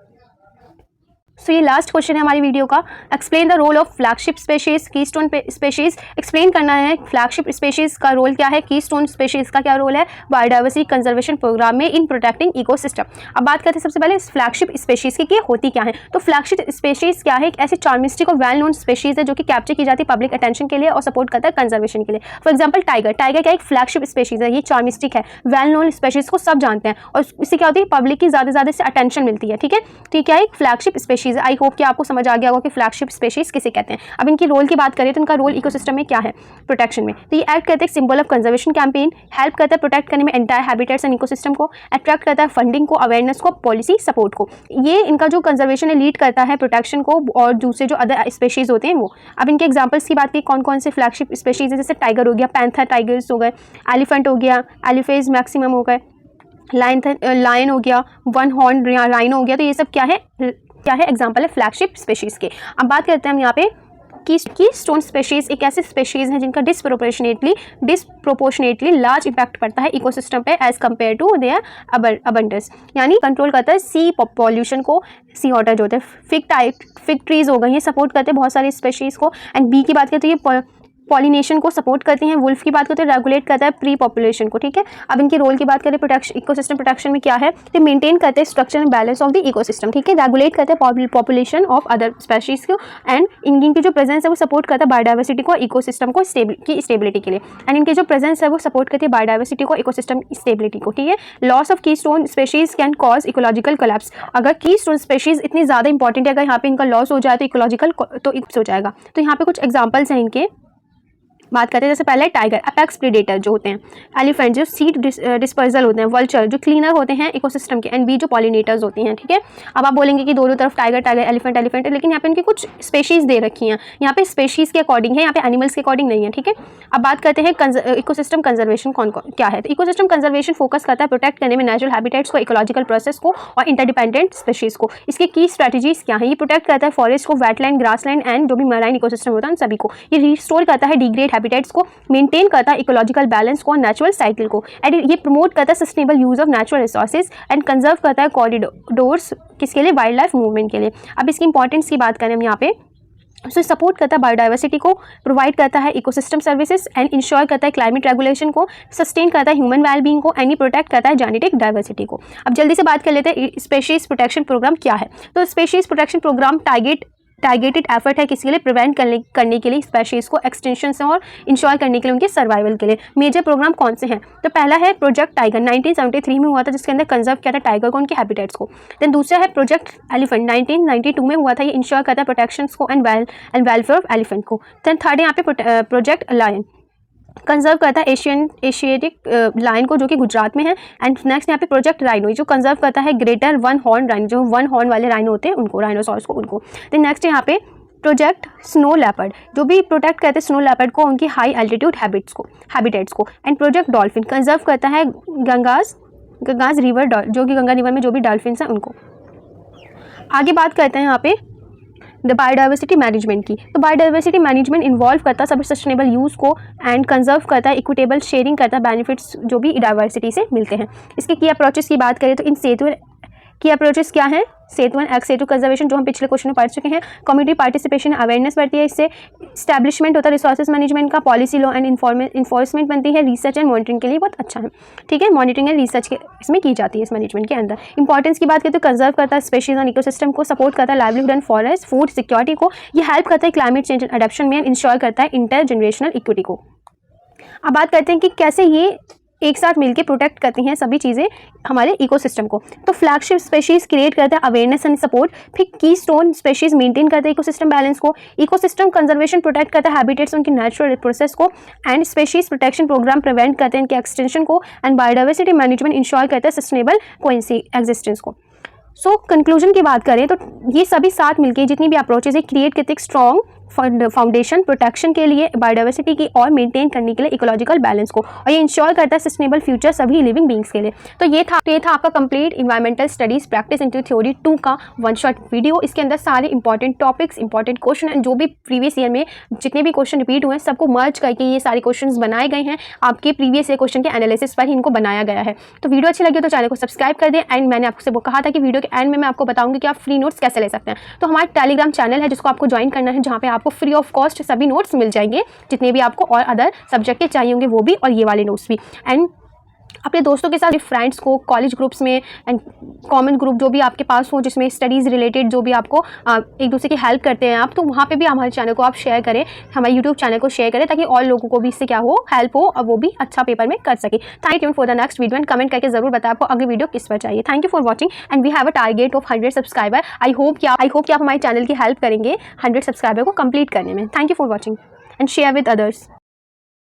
सो ये लास्ट क्वेश्चन है हमारी वीडियो का। Explain the role of flagship species, keystone species. Explain करना है फ्लैगशिप स्पेशीज का रोल क्या है, कीस्टोन स्पेशीज का क्या रोल है बायोडाइवर्सिटी कंजर्वेशन प्रोग्राम में इन प्रोटेक्टिंग इकोसिस्टम। अब बात करते हैं सबसे पहले फ्लैगशिप स्पेशीज की होती क्या है। तो फ्लैगशिप स्पेशीज क्या है, एक ऐसी चार्मिस्टिक और वेल नोन स्पेशीज है जो कि कैप्चर की जाती है पब्लिक अटेंशन के लिए और सपोर्ट करता है कंजर्वेशन के लिए। फॉर एग्जाम्पल टाइगर, टाइगर क्या एक फ्लैगशिप स्पेशीज है, ये चार्मिस्टिक है, वेल नोन स्पेशीज को सब जानते हैं और इससे क्या होती है पब्लिक की ज़्यादा से अटेंशन मिलती है। ठीक है, ठीक है, एक फ्लैगशिप स्पेशीज है। आई होप कि आपको समझ आ गया होगा कि फ्लैगशिप स्पेशीज किसे कहते हैं। अब इनकी रोल की बात करें तो इनका रोल इकोसिस्टम में क्या है, प्रोटेक्शन में। तो ये एक्ट करते हैं symbol of conservation campaign, help करता है प्रोटेक्ट करने में एंटायर हैबिटेट्स एंड इकोसिस्टम को, अट्रैक्ट करता है फंडिंग को, अवेयरनेस को, पॉलिसी सपोर्ट को। ये इनका जो कंजर्वेशन है लीड करता है प्रोटेक्शन को और दूसरे जो अदर स्पेशीज होते हैं वो। अब इनके एग्जांपल्स की बात की कौन कौन से फ्लैगशिप स्पेशीज है, जैसे टाइगर हो गया, पैंथर टाइगर्स हो गए, एलिफेंट हो गया, एलिफेज मैक्सिमम हो गए, लायन हो गया, वन हॉर्न राइनो हो गया। तो ये सब क्या है एग्जाम्पल है फ्लैगशिप स्पेशीज के। अब बात करते हैं हम यहाँ पे कीस्टोन स्पेशीज एक ऐसी स्पेशीज हैं जिनका डिस्प्रोपोर्शनेटली लार्ज इम्पैक्ट पड़ता है इकोसिस्टम पे as compare to their abundance, यानी कंट्रोल करता है सी पॉल्यूशन को, सी वाटर जो होते हैं, फिग ट्रीज हो गए, ये सपोर्ट करते हैं बहुत सारी स्पेशीज को। एंड बी की बात करते हैं ये पॉलिनेशन को सपोर्ट करती हैं। वुल्फ की बात करते हैं रेगुलेट करता है प्री पॉपुलेशन को। ठीक है, अब इनकी रोल की बात करें प्रोटेक्शन इकोसिस्टम प्रोटेक्शन में क्या है, तो मेंटेन करते हैं structure and balance of the ecosystem. ठीक है, रेगुलेट करते हैं पॉपुलेशन ऑफ अदर स्पेशीज को एंड इनकी जो प्रेजेंस है वो सपोर्ट करता है बायोडाइवर्सिटी को, इकोसिस्टम को की स्टेबिलिटी के लिए। एंड इनके जो प्रेजेंस है वो सपोर्ट करती है बायोडाइवर्सिटी को, इकोसिस्टम स्टेबिलिटी को। ठीक है, loss of keystone species can cause ecological collapse. अगर कीस्टोन स्पेशीज इतनी ज़्यादा इंपॉर्टेंट है, अगर यहाँ पे इनका लॉस हो जाए तो इकोलॉजिकल तो इप्स हो जाएगा। तो यहाँ पे कुछ एग्जाम्पल्स हैं इनके, बात करते हैं जैसे पहले टाइगर अपेक्स प्रीडेटर जो होते हैं, एलिफेंट जो सीड डिस्पर्सल होते हैं, वल्चर जो क्लीनर होते हैं इकोसिस्टम के, एंड बी जो पॉलिनेटर्स होती हैं। ठीक है, अब आप बोलेंगे कि दोनों तरफ टाइगर टाइगर एलिफेंट एलिफेंट है, लेकिन यहाँ पे इनकी कुछ स्पेशीज दे रखी हैं, यहाँ पे स्पेशीज के अकॉर्डिंग है, यहाँ पे एनिमल्स के अकॉर्डिंग नहीं है। ठीक है, अब बात करते हैं इकोसिस्टम कंजर्वेशन कौन क्या है। तो इकोसिस्टम कंजर्वेशन फोकस करता है प्रोटेक्ट करने में नेचुरल हैबिटेट्स को, इकोलॉजिकल प्रोसेस को और इंटरडिपेंडेंट स्पेशीज को। इसके की स्ट्रैटेजीज क्या है, ये प्रोटेक्ट करता है फॉरेस्ट को, वेटलैंड, ग्रासलैंड एंड जो भी मराइन इकोसिस्टम होता है उन सभी को। ये रिस्टोर करता है डिग्रेड हैबिटेट्स को, मेंटेन करता है इकोलॉजिकल बैलेंस को, नेचुरल साइकिल को, एंड ये प्रमोट करता है sustainable use of natural resources and conserve करता है कॉरिडोर्स किसके लिए, वाइल्ड लाइफ मूवमेंट के लिए। अब इसकी इंपॉर्टेंस की बात करें हम यहाँ पे, सो सपोर्ट करता है बायोडाइवर्सिटी को, प्रोवाइड करता है इकोसिस्टम सर्विसेज एंड इंश्योर करता है क्लाइमेट रेगुलेशन को, सस्टेन करता है ह्यूमन वेलबींग को एंड प्रोटेक्ट करता है जेनेटिक डाइवर्सिटी को। अब जल्दी से बात कर लेते हैं स्पेशीज प्रोटेक्शन प्रोग्राम क्या है। तो species protection programme targeted effort है किसके लिए, प्रिवेंट करने के लिए स्पेशीज को, एक्सटेंशन से और इंश्योर करने के लिए उनके सर्वाइवल के लिए। मेजर प्रोग्राम कौन से हैं, तो पहला है प्रोजेक्ट टाइगर 1973 में हुआ था, जिसके अंदर कंजर्व किया था टाइगर को, उनके हैबिटेट्स को। देन दूसरा है प्रोजेक्ट एलिफेंट 1992 में हुआ था, ये इंश्योर करता है प्रोटेक्शन को एंड वेलफेयर ऑफ एलिफेंट को। देन थर्ड है यहाँ पे प्रोजेक्ट लायन, कंजर्व करता है एशियाटिक लायन को जो कि गुजरात में है। एंड नेक्स्ट यहाँ पे प्रोजेक्ट राइनो जो कंजर्व करता है ग्रेटर वन हॉर्न राइनो, जो वन हॉर्न वाले राइनो होते हैं उनको, राइनोसॉर्स को उनको। देन नेक्स्ट यहाँ पे प्रोजेक्ट स्नो लेपर्ड जो भी प्रोटेक्ट करते हैं स्नो लेपर्ड को, उनकी हाई एल्टीट्यूड हैबिटेट्स को। एंड प्रोजेक्ट डॉल्फिन कंजर्व करता है गंगाज रिवर, जो कि गंगा रिवर में जो भी डॉल्फिन हैं उनको। आगे बात करते हैं यहाँ पे द बायोडाइवर्सिटी मैनेजमेंट की। तो बायोडाइवर्सिटी मैनेजमेंट इन्वॉल्व करता है सभी सस्टेनेबल यूज़ को एंड कंजर्व करता है, इक्विटेबल शेयरिंग करता है बेनिफिट्स जो भी डाइवर्सिटी से मिलते हैं। इसके की अप्रोचेस की बात करें तो इन सेतु की अप्रोचेस क्या है, सेतु वन सेतु कंजर्वेशन जो हम पिछले क्वेश्चन में पढ़ चुके हैं, कम्युनिटी पार्टिसिपेशन अवेयरनेस बढ़ती है, इससे स्टैब्लिशमेंट होता है रिसोर्सेज मैनेजमेंट का, पॉलिसी लॉ एंड इन्फोर्समेंट बनती है, रिसर्च एंड मॉनिटरिंग के लिए बहुत अच्छा है। ठीक है, मॉनिटरिंग एंड रिसर्च के इसमें की जाती है इस मैनेजमेंट के अंदर। इंपॉर्टेंस की बात करें तो कंजर्व करता है स्पेशीज एंड इकोसिस्टम को, सपोर्ट करता है livelihood and forest food security को, ये हेल्प करता है क्लाइमेट चेंज एंड अडॉप्शन में, इंश्योर करता है इंटर जनरेशनल इक्विटी को। अब बात करते हैं कि कैसे ये एक साथ मिलकर प्रोटेक्ट करती हैं सभी चीज़ें हमारे इकोसिस्टम को। तो फ्लैगशिप स्पेशीज क्रिएट करता है अवेयरनेस एंड सपोर्ट, फिर कीस्टोन स्पेशीज मेंटेन करता है इकोसिस्टम बैलेंस को, इकोसिस्टम कंजर्वेशन प्रोटेक्ट करता है हैबिटेट्स उनकी नेचुरल प्रोसेस को, and species protection programme prevent करते हैं इनके एक्सटेंशन को, एंड बायोडाइवर्सिटी मैनेजमेंट इंश्योर करता है सस्टेनेबल कोएग्जिस्टेंस को। सो कंक्लूजन की बात करें तो ये सभी साथ मिलकर जितनी भी अप्रोचेज है क्रिएट करते एक स्ट्रॉन्ग फाउंडेशन प्रोटेक्शन के लिए, बायोडाइवर्सिटी की और मेंटेन करने के लिए इकोलॉजिकल बैलेंस को, और ये इंश्योर करता है सस्टेनेबल फ्यूचर सभी लिविंग बींग्स के लिए। तो ये था आपका complete environmental studies practice into theory 2 का वन शॉट वीडियो। इसके अंदर सारे इंपॉर्टेंट टॉपिक्स, इंपॉर्टेंट क्वेश्चन, जो भी प्रीवियस ईयर में जितने भी क्वेश्चन रिपीट हुए हैं सबको मर्ज करके ये सारे क्वेश्चन बनाए गए हैं। आपके प्रीवियस ईयर क्वेश्चन के एनालिसिस पर ही इनको बनाया गया है। तो वीडियो अच्छी लगी तो चैनल को सब्सक्राइब कर दें। एंड मैंने आपसे वो कहा था कि वीडियो के एंड में मैं आपको बताऊंगी कि आप फ्री नोट्स कैसे ले सकते हैं। तो हमारा टेलीग्राम चैनल है जिसको आपको ज्वाइन करना है, जहाँ पे आपको फ्री ऑफ कॉस्ट सभी नोट्स मिल जाएंगे, जितने भी आपको और अदर सब्जेक्ट के चाहिए होंगे वो भी, और ये वाले नोट्स भी। एंड अपने दोस्तों के साथ, फ्रेंड्स को, कॉलेज ग्रुप्स में एंड कॉमन ग्रुप जो भी आपके पास हो जिसमें स्टडीज़ रिलेटेड जो भी आपको एक दूसरे की हेल्प करते हैं आप, तो वहाँ पे भी हमारे चैनल को आप शेयर करें, हमारे यूट्यूब चैनल को शेयर करें, ताकि और लोगों को भी इससे क्या हो, हेल्प हो और वो भी अच्छा पेपर में कर सके। Thank you for the next video and comment करके जरूर बताएं आपको अगली वीडियो किस पर चाहिए। Thank you for watching and we have a target of 100 subscriber. I hope कि आप हमारे चैनल की हेल्प करेंगे 100 सब्सक्राइबर को कंप्लीट करने में। Thank you for watching and share with others.